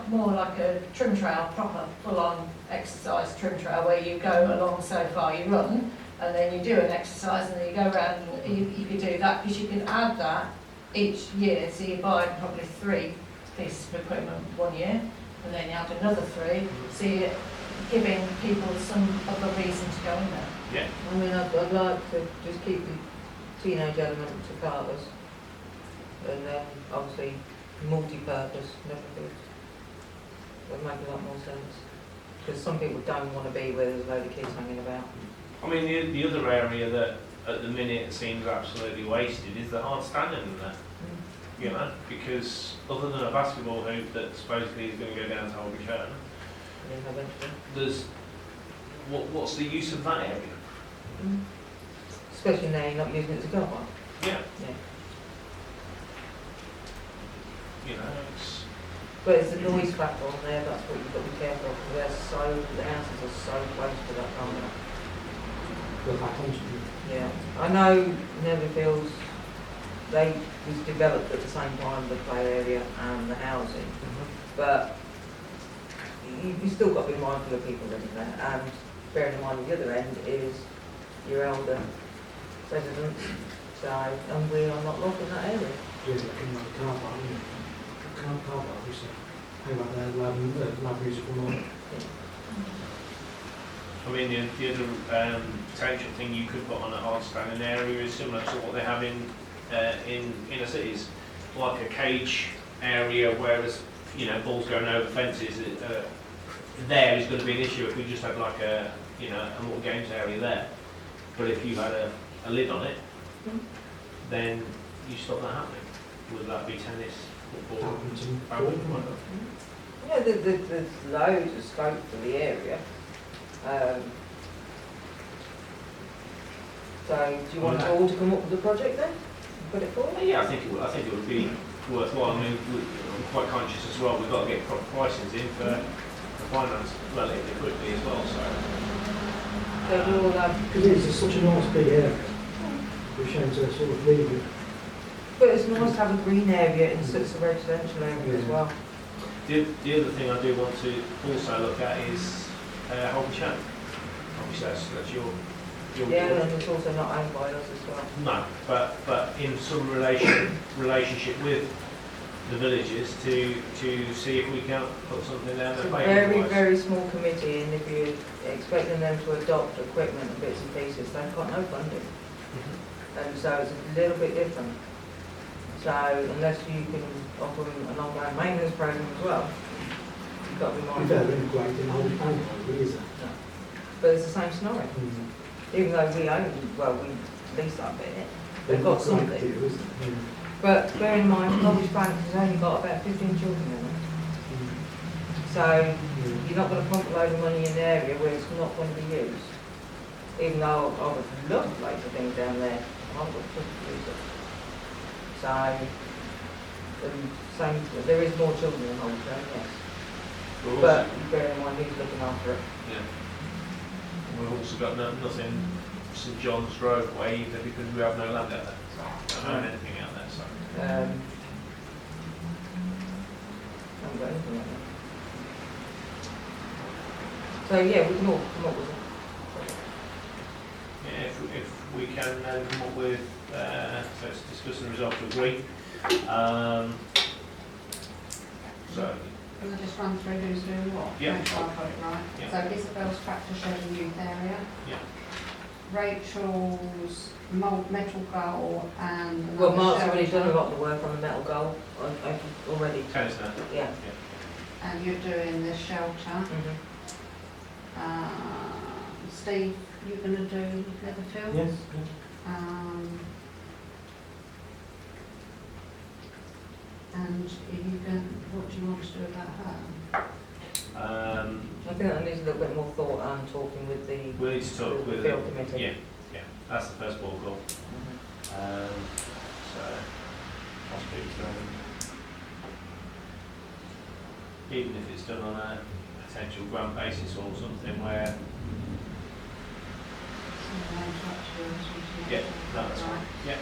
more like a trim trail, proper full-on exercise trim trail, where you go along so far, you run, and then you do an exercise, and then you go around. And you could do that because you can add that each year. So you buy probably 3 pieces of equipment 1 year, and then you add another 3. So you're giving people some other reason to go in there. Yeah. I mean, I'd like to just keep the teenage element to Carter's, and then obviously multi-purpose, Netherfields. That would make a lot more sense. Because some people don't want to be where there's a load of kids hanging about. I mean, the other area that at the minute seems absolutely wasted is the hard standing in there. You know, because other than a basketball hoop that supposedly is going to go down to Holby Curtain, Yeah, eventually. there's what's the use of that area? Especially now you're not using it as a car park. Yeah. Yeah. You know, it's But it's the noise factor on there, that's what you've got to be careful of, because the houses are so close to that car park. Go back onto it. Yeah, I know Netherfields, they was developed at the same time, the play area and the housing, but you still got to be mindful of people living there, and bearing in mind the other end is your elder residents, so, and we are not locked in that area. Yeah, like in the car park, isn't it? Car park, we say. Hang out there, love music all night. I mean, the other potential thing you could put on a hard standing area is similar to what they have in inner cities, like a cage area, whereas, you know, balls going over fences, there is going to be an issue if we just had like a more games area there. But if you had a lid on it, then you stop that happening. Would that be tennis, football, Badminton, badminton, golf. whatever? Yeah, there's loads of scope for the area. So do you want us all to come up with a project then? And put it forward? Yeah, I think it would be worthwhile. I mean, I'm quite conscious as well. We've got to get proper pricings in for finance relatively quickly as well. So So we'll all have, Because it's such a nice big area. We're showing to sort of leave it. but it's nice to have a green area in such a residential area as well. the other thing I do want to also look at is Holby Chan. Obviously, that's your Yeah, board. and it's also not owned by us as well. No, but in some relationship with the villages to see if we can put something down It's there. a very, very small committee, and if you're expecting them to adopt equipment and bits and pieces, they've got no funding. And so it's a little bit different. So unless you can offer them an ongoing maintenance program as well, you've got to be We've mindful. had integrated in the whole country, is it? But it's the same scenario. Even though we own, well, we lease that bit, they've got something. But bear in mind, College Bank has only got about 15 children in it. So you're not going to pump a load of money in an area where it's not going to be used. Even though I would love loads of things down there, I would love to use it. So, there is more children in Holland, yes. But bear in mind, who's looking after it. Yeah. We've also got nothing St John's Road way either because we have no land out there. So I don't have anything out there. So Haven't got anything like that. So yeah, we can all come up with it. yeah, if we can then come up with so let's discuss and resolve to agree. So Can I just run through who's doing what? Yeah. Make sure I've got it right. Yeah. So Isabel's tractor shed and youth area. Yeah. Rachel's metal goal and. Well, another Mark's already shelter. done a lot of the work on the metal goal, already. tennis now. Yeah. And you're doing the shelter. Steve, you're going to do Netherfield? Yes. And are you going, what do you want to do about her? I think that needs a little bit more thought and talking with the We need to talk with field committee. Yeah, that's the first ball call. So I'll speak to them. Even if it's done on a potential grant basis or something where, yeah, no, that's fine. Yeah.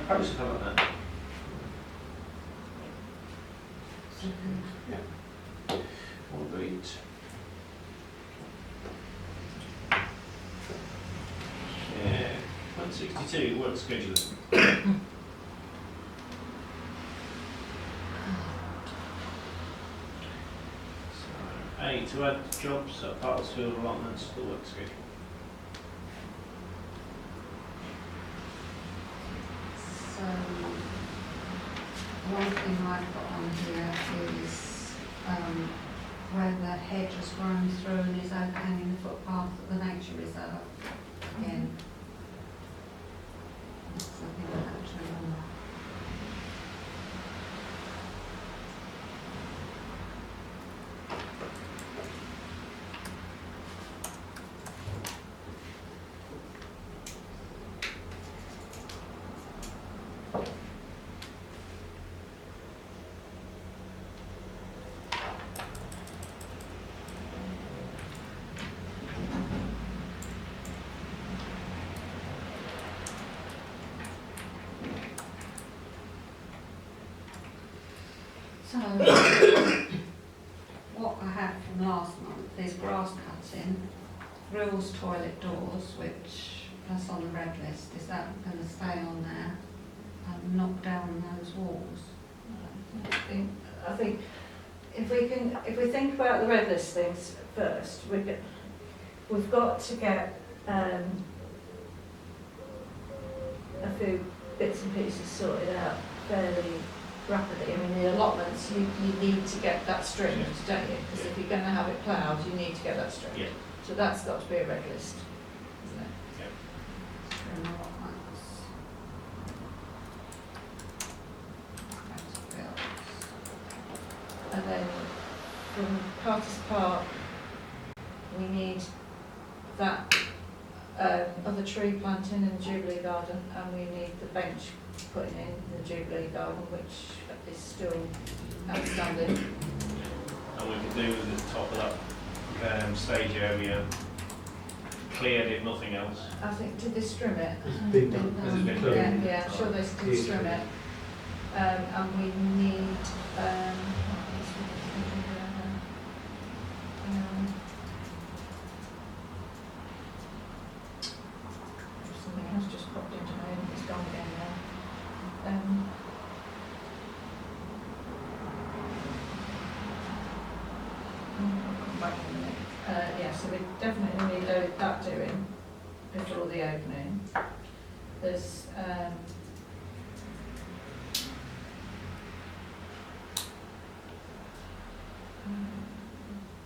Propose to come on that. Yeah. All agreed. Yeah, 162, work scheduler. So, A, to add jobs at Bartlesfield allotments to the work schedule. So, one thing I've got on here is where the hedge has grown through and is overhanging the footpath at the nature reserve again. That's something I have to remember. So, what I had from last month is grass cutting, grills, toilet doors, which that's on the red list. Is that going to stay on there and knock down those walls? I think if we think about the red listings first, we've got to get a few bits and pieces sorted out fairly rapidly. I mean, the allotments, you need to get that stringed, don't you? Because if you're going to have it ploughed, you need to get that stringed. Yeah. So that's got to be a red list, isn't it? String allotments. And then from Carter's Park, we need that other tree planting in the Jubilee Garden, and we need the bench putting in the Jubilee Garden, which is still outstanding. And we could do with the top of that stage area cleared if nothing else. I think, did they strim it? It's been done. Has it been Cleared. done? Yeah, I'm sure they did strim it. And we need, something else just popped into my head, it's gone again now. I'll come back in a minute. Yeah, so we definitely need that doing before the opening. There's,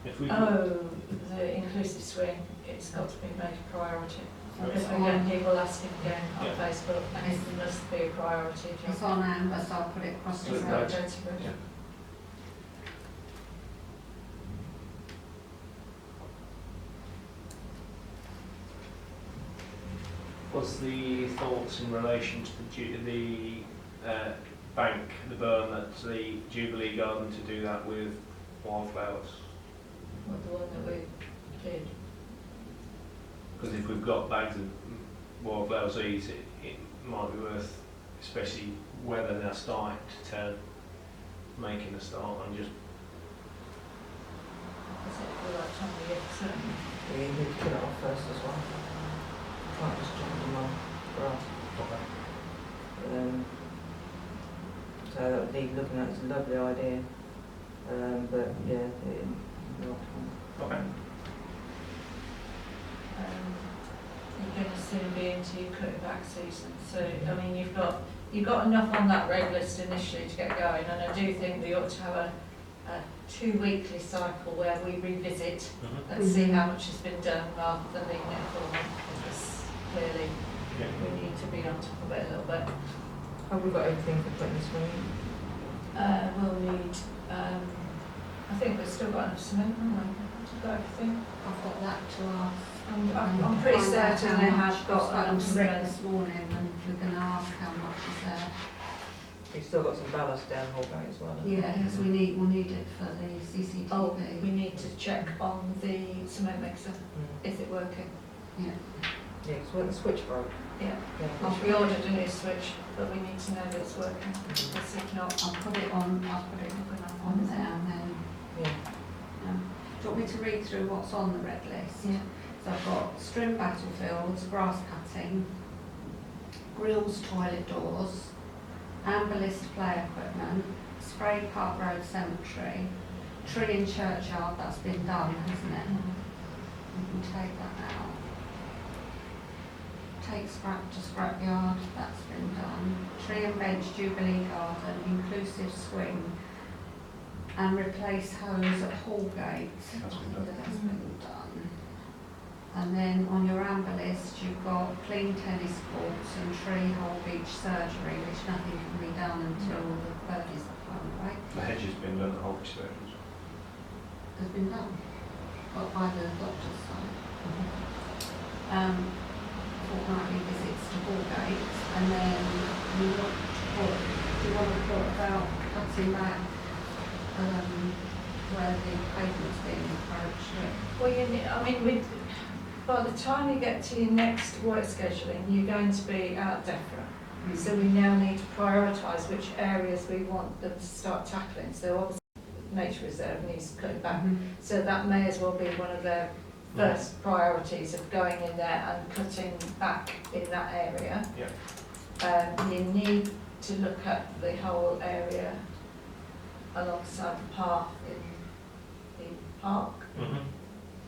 If we the inclusive swing, it's got to be made a priority. Because It's we get on, people asking again on Yeah. Facebook, and it must be a priority. it's on Amber, so I'll put it across the Good road. road. Yeah. what's the thoughts in relation to the bank, the burn at the Jubilee Garden to do that with wildflowers? What, the one that we did? Because if we've got bags of wildflower seeds, it might be worth, especially where they're now starting to turn, making a start and just. Is it the right time of year for certain? We need to kill it off first as well. Can't just jump them on grass. So that would be looking at, it's a lovely idea. But yeah, Okay. You're going to soon be into your cutting back season, so I mean you've got enough on that red list initially to get going, and I do think we ought to have a 2-weekly cycle where we revisit and see how much has been done rather than leaving it for a month, because clearly Yeah. we need to be on top of it a little bit. have we got everything for putting this week? We'll need, I think we've still got enough cement, haven't we? We've got everything. I've got that to ask. I'm pretty Find out certain how they much. have got I've enough spoken to Rick cement. this morning and we're going to ask how much is there. We've still got some ballast down Holgate as well. haven't we? Yeah, because we'll need it for the CCTV. Oh, we need to check on the cement mixer. Mm. Is it working? Yeah. Yeah, because the switch broke. Yeah. Yeah. We ordered a new switch, but we need to know that it's working. Because if not, I'll put it on there and then, Yeah. do you want me to read through what's on the red list? Yeah. So I've got string battlefields, grass cutting, grills, toilet doors, amber list play equipment, Spray Park Road Cemetery, tree in churchyard, that's been done, hasn't it? We can take that out. Take scrap to scrapyard, that's been done. Tree and bench Jubilee Garden, inclusive swing, and replace hose at Hallgate. That's been done. That's been done. And then on your amber list, you've got clean tennis courts and tree hole beach surgery, which nothing can be done until the birdies are flown away. The hedge has been done at Holby Surgeons. Has been done, but by the doctor's side. Fortnightly visits to Hallgate, and then you want to talk about cutting back where the pavement's being approached. well, I mean, by the time you get to your next work scheduling, you're going to be out of DEFRA. So we now need to prioritise which areas we want them to start tackling. So obviously, nature reserve needs cutting back. So that may as well be one of their first priorities of going in there and cutting back in that area. Yeah. You need to look at the whole area alongside the path in park, Mhm.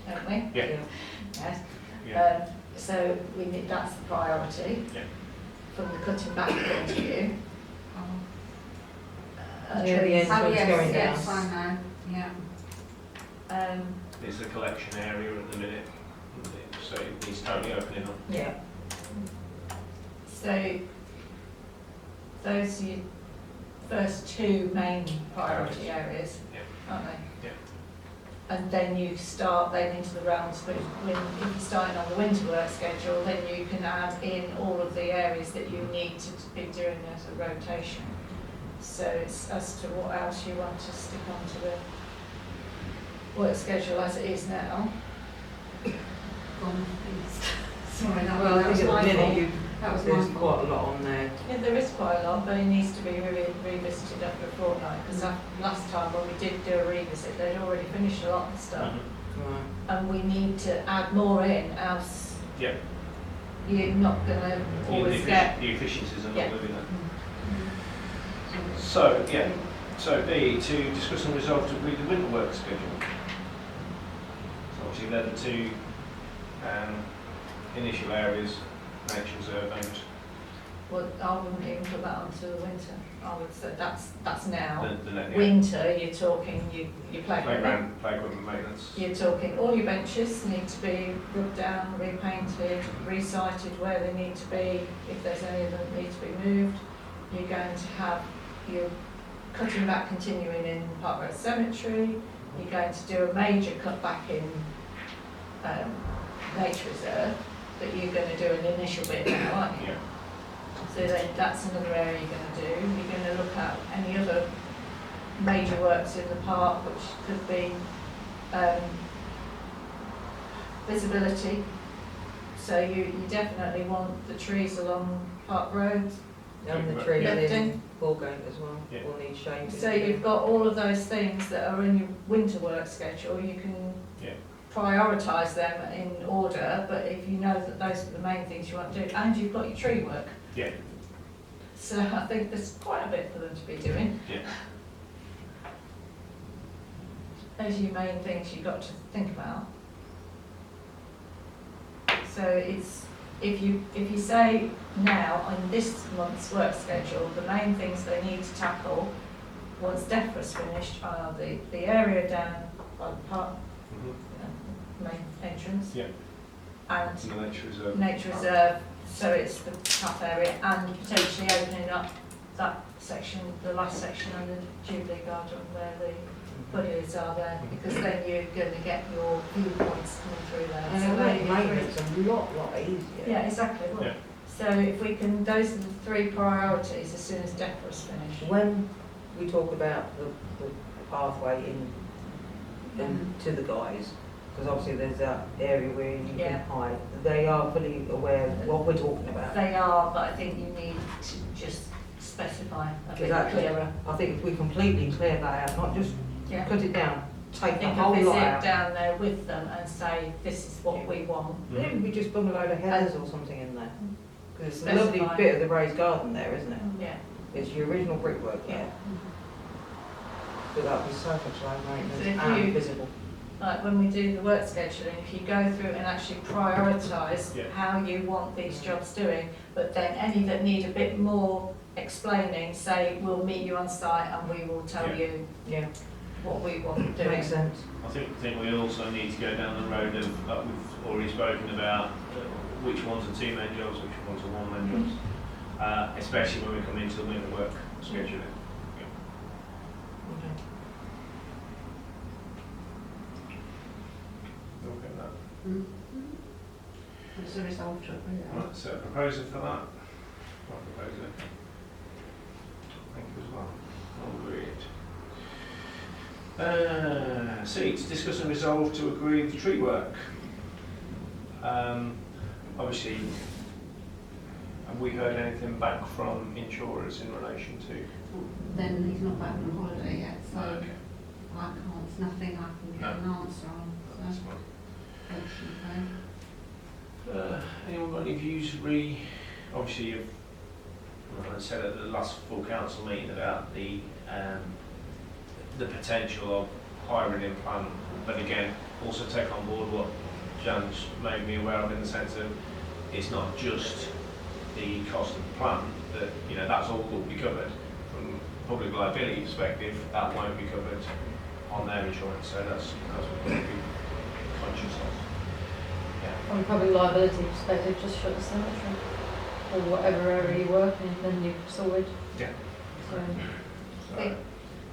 don't we? Yeah. Yes. Yeah. So we need, that's the priority. Yeah. From the cutting back point of view. Yeah, the trees. entrance Oh, yes, going yes, down. I know, yeah. It's the collection area at the minute, so it needs totally opening up. Yeah. So those are your first two main priority areas, Yeah. aren't they? Yeah. And then you start then into the realms when if you're starting on the winter work schedule, then you can add in all of the areas that you need to be doing as a rotation. So it's as to what else you want to stick onto the work schedule as it is now. Gone, please. Sorry, Well, I think at the minute That was there's my quite fault. a lot on there. Yeah, there is quite a lot, but it needs to be revisited after a fortnight, because last time when we did do a revisit, they'd already finished a lot of stuff, Mhm. Right. and we need to add more in, else Yeah. you're not gonna The always effici- get. the efficiencies are Yeah. not living there. So, yeah, so B, to discuss and resolve to agree the winter work schedule. So obviously they're the two initial areas, nature reserve and Well, I wouldn't even put that onto the winter, I would say that's now. the net. Winter, you're talking your playground. Playground maintenance. You're talking all your benches need to be rubbed down, repainted, resited where they need to be, if there's any of them need to be moved. You're going to have your cutting back continuing in Park Road Cemetery. You're going to do a major cut back in Nature Reserve, but you're going to do an initial bit now, aren't you? Yeah. So then that's another area you're going to do. You're going to look at any other major works in the park, which could be visibility. So you definitely want the trees along Park Road. And the trees in Lifting. Ballgate as well, Yeah. will need shade. So you've got all of those things that are in your winter work schedule. You can Yeah. prioritise them in order, but if you know that those are the main things you want to do, and you've got your tree work. Yeah. So I think there's quite a bit for them to be doing. Yeah. Those are your main things you've got to think about. So it's, if you say now on this month's work schedule, the main things they need to tackle once DEFRA's finished are the area down by the park, Mhm. main entrance. Yeah. And And the nature reserve. nature reserve, so it's the path area, and potentially opening up that section, the last section on the Jubilee Garden where the buddies are there, because then you're going to get your viewpoints coming through there. And So it'll they're make your three- maintenance a lot easier. Yeah, exactly. Well, Yeah. so if we can, those are the three priorities as soon as DEFRA's finished. When we talk about the pathway in to the guys, because obviously there's that area where you Yeah. can hide, they are fully aware of what we're talking about. They are, but I think you need to just specify a bit Exactly. clearer. I think if we completely clear that out, not just Yeah. cut it down, I take the think whole a lot visit out. down there with them and say, this is what we want. Maybe we just bung a load of heathers or something in there. Because it's a lovely Specify. bit of the raised garden there, isn't it? Yeah. It's your original brickwork Yeah. there. But that would be so much low So maintenance if and you- visible. Like when we do the work scheduling, if you go through and actually prioritise Yeah. how you want these jobs doing, but then any that need a bit more explaining, say, we'll meet you on site and we will tell Yeah. you Yeah, what we want doing. makes sense. I think we also need to go down the road of, like we've already spoken about, which ones are two-man jobs, which ones are one-man jobs, especially when we come into the winter work scheduling. Okay. Okay, with that. As a result of it. Right, so proposal for that. I'll propose it. Thank you as well. All agreed. C, to discuss and resolve to agree with the tree work. Obviously, have we heard anything back from insurers in relation to? Then he's not back from holiday yet, so Okay, I can't, there's nothing I can get an answer on, that's so fine. fortunately. Anyone got any views obviously you've said at the last full council meeting about the potential of hiring in plan, but again, also take on board what Jan's made me aware of in the sense of it's not just the cost of the plan, that, you know, that's all that will be covered. From a public liability perspective, that won't be covered on their insurance, so that's what we've got to be conscious of. Yeah. From a public liability perspective, just shut the cemetery or whatever area you work in, then you're sorted. Yeah. So, So,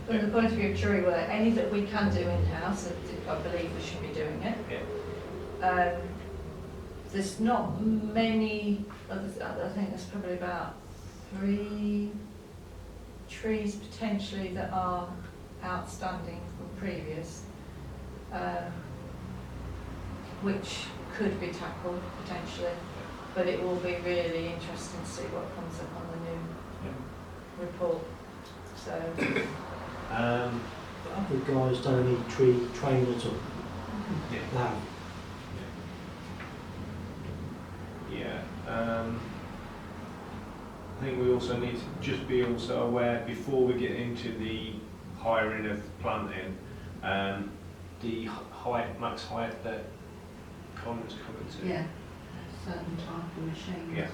From the point of view of jury work, any that we can do in-house, I believe we should be doing it. yeah. There's not many, I think there's probably about 3 trees potentially that are outstanding from previous, which could be tackled potentially, but it will be really interesting to see what comes up on the new report. So, The guys don't need tree training at all. Yeah. They have. Yeah. I think we also need to just be also aware before we get into the hiring of planting, the height, max height that Connor's covered to. Yeah, a certain type of machine. Yeah.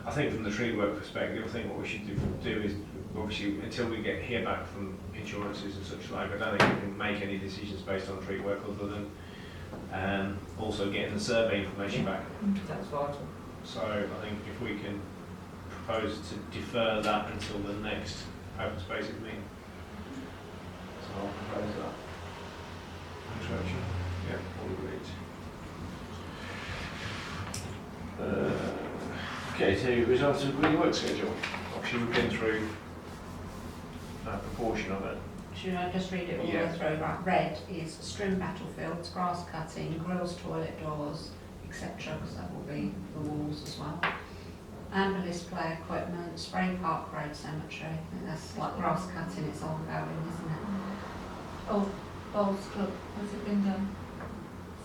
I think from the tree work perspective, I think what we should do is, obviously, until we hear back from insurances and such like, I don't think we can make any decisions based on tree work other than also getting the survey information back. That's vital. So I think if we can propose to defer that until the next open spaces meeting. So I'll propose that. Introduction. Yeah, all agreed. Okay, so results of the work schedule. Obviously we've been through a proportion of it. Should I just read it all the Yeah. way through? Right, red is strewn battlefields, grass cutting, grills, toilet doors, etc., because that will be the walls as well. Amber list play equipment, Spray Park Road Cemetery. I think that's like grass cutting, it's ongoing, isn't oh, Bowls Club, has it been done?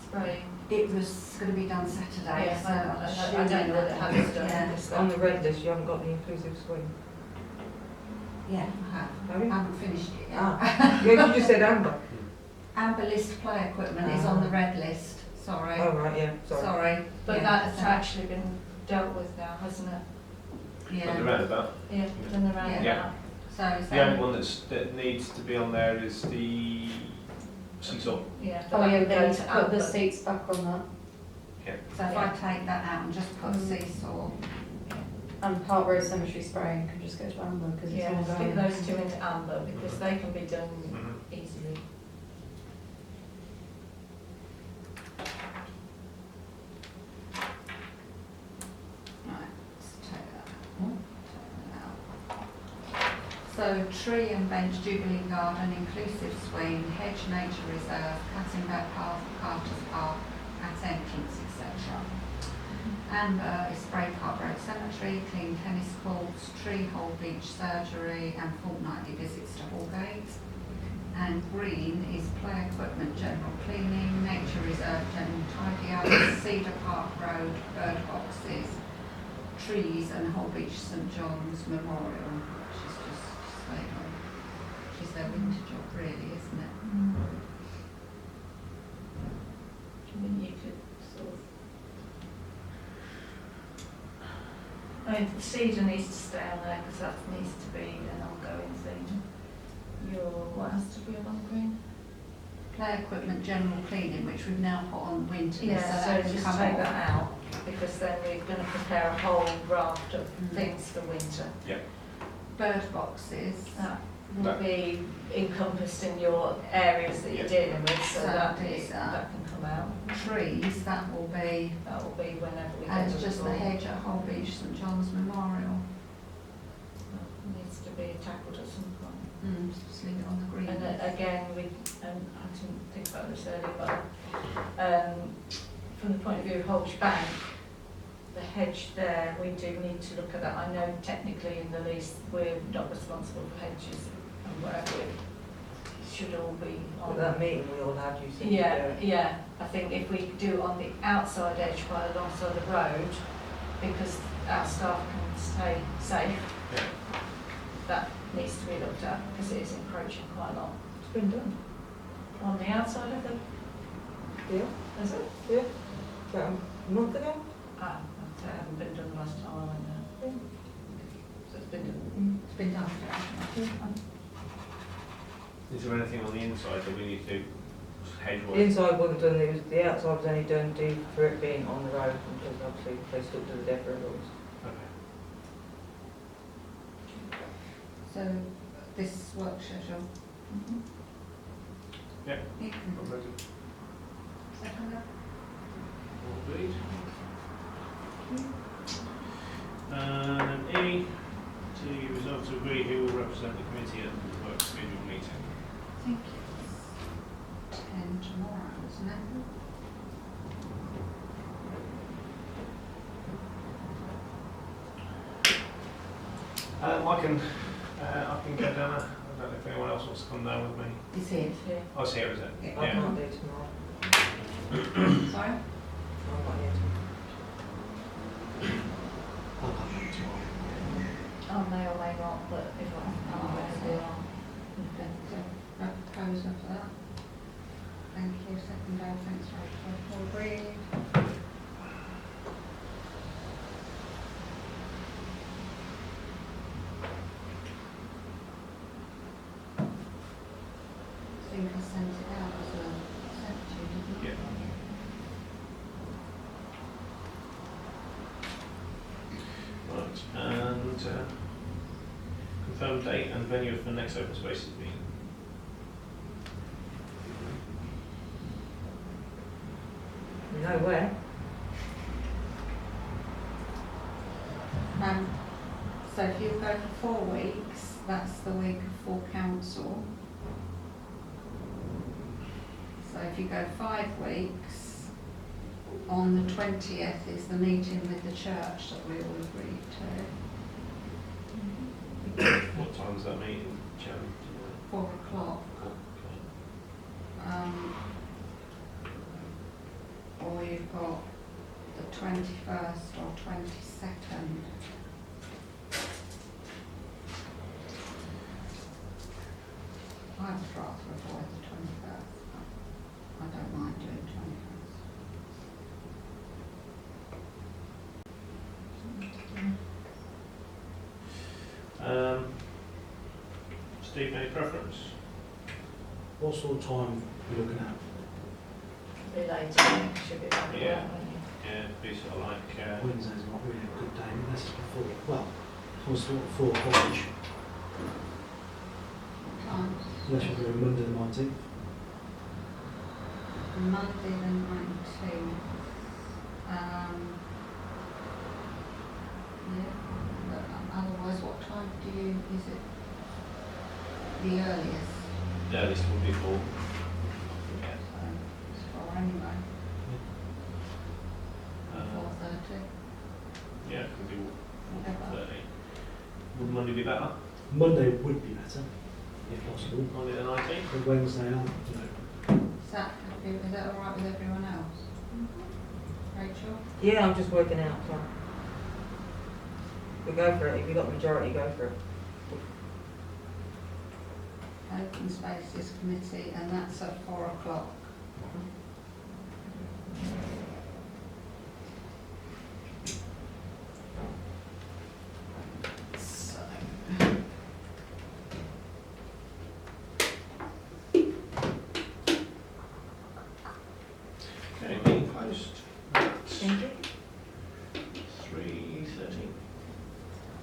Spraying? it? It was going to be done Saturday, Yes, so I don't know whether it has done. Yeah, It's On the red list, you haven't got the inclusive swing. yeah, I have. Have I you? haven't finished it yet. Ah, yeah, you just said amber. Amber list play equipment is on the red list, sorry. Oh, right, yeah, sorry. But yeah, that's so- actually been dealt with now, hasn't it? On the Yeah, roundabout. Yeah, done the roundabout. Yeah. so is The only that, one that needs to be on there is the seesaw. Yeah, but Oh that yeah, would they go need to to put the Amber. seats back on that. so if I take that out and just put seesaw, And Park Road Cemetery spraying can just go to amber because it's Yeah, all stick going. those two into Amber because they can be done Mhm. easily. right, let's take that out. So tree and bench, Jubilee Garden, inclusive swing, hedge nature reserve, cutting back path, Carter's Park, at entrance, etc. Amber is Spray Park Road Cemetery, clean tennis courts, tree hole beach surgery and fortnightly visits to Hallgate. And green is play equipment general cleaning, nature reserve general tidy up, Cedar Park Road, bird boxes, trees and Whole Beach St John's Memorial, which is just stable. Which is their winter job really, isn't it? I mean, you could sort of. I mean, the cedar needs to stay on there because that needs to be an ongoing thing. What has to be on green? Play equipment general cleaning, which we've now put on winter list, Yeah, so so that can just come take off. that out because then we're going to prepare a whole raft of Mm. things for winter. Bird boxes, That will That- be encompassed in your areas that you're dealing with, so So that is that. that can come out. trees, that will be, That will be whenever we and get to just the hedge at Whole Beach St John's Memorial. Needs to be tackled at some point. Just leave it on the green And list. again, I didn't think about this earlier, but from the point of view of Holch Bank, the hedge there, we do need to look at that. I know technically in the lease, we're not responsible for hedges and whatever it should all be At on. that meeting we all had, you said. Yeah. I think if we do it on the outside edge by alongside the road, because our staff can stay safe, Yeah. that needs to be looked at because it is encroaching quite a lot. It's been done. On the outside of the, Yeah, is it? yeah. About a month ago. Ah, it hadn't been done last time I went there. So it's been done. It's been done. Is there anything on the inside that we need to do hedge The wise? inside wasn't done, it was, the outside was only done due for it being on the road, because obviously they stuck to the depot rules. Okay. So this work schedule, Yeah. you can I'm ready. second that. All agreed. And E, to resolve to agree who will represent the committee at the work schedule meeting. I think it's 10 tomorrow, isn't it? I can go down there. I don't know if anyone else wants to come down with me. It's here. Yeah. Oh, it's here, is it? Yeah. I can't do tomorrow. Sorry? I'm not here tomorrow. I'll come back tomorrow. Oh, may or may not, but if I come up with a deal, Okay, so no proposer for that. Thank you, second day, thanks Rachel, all agreed. I think I sent it out as a, sent to you, didn't I? Yeah. Right, and confirm date and venue for the next open spaces meeting. You know where? So if you go for 4 weeks, that's the week of full council. So if you go 5 weeks, on the 20th is the meeting with the church that we all agreed to, What time's that meeting, Chairman? 4 o'clock. Or you've got the 21st or 22nd. I would rather avoid the 21st. I don't mind doing 21st. Steve, any preference? What sort of time are we looking at? be later, should be like Yeah. that, won't you? Yeah, be sort of like, Wednesday's not really a good day, unless it's before, well, I was sort of 4 o'clock, Times. unless you're doing Monday the 19th. Monday the 19th. Yeah, but otherwise what time do you, is it the earliest? the earliest would be 4. Yeah. So it's 4 anyway, 4:30. Yeah, it can do Whatever. 4:30. Would Monday be better? Monday would be better, if possible. Monday the 19th? But Wednesday, Is that all right with everyone else? Rachel? Yeah, I'm just working out, so. We go for it, if you've got the majority, go for it. Open Spaces Committee, and that's at 4 o'clock.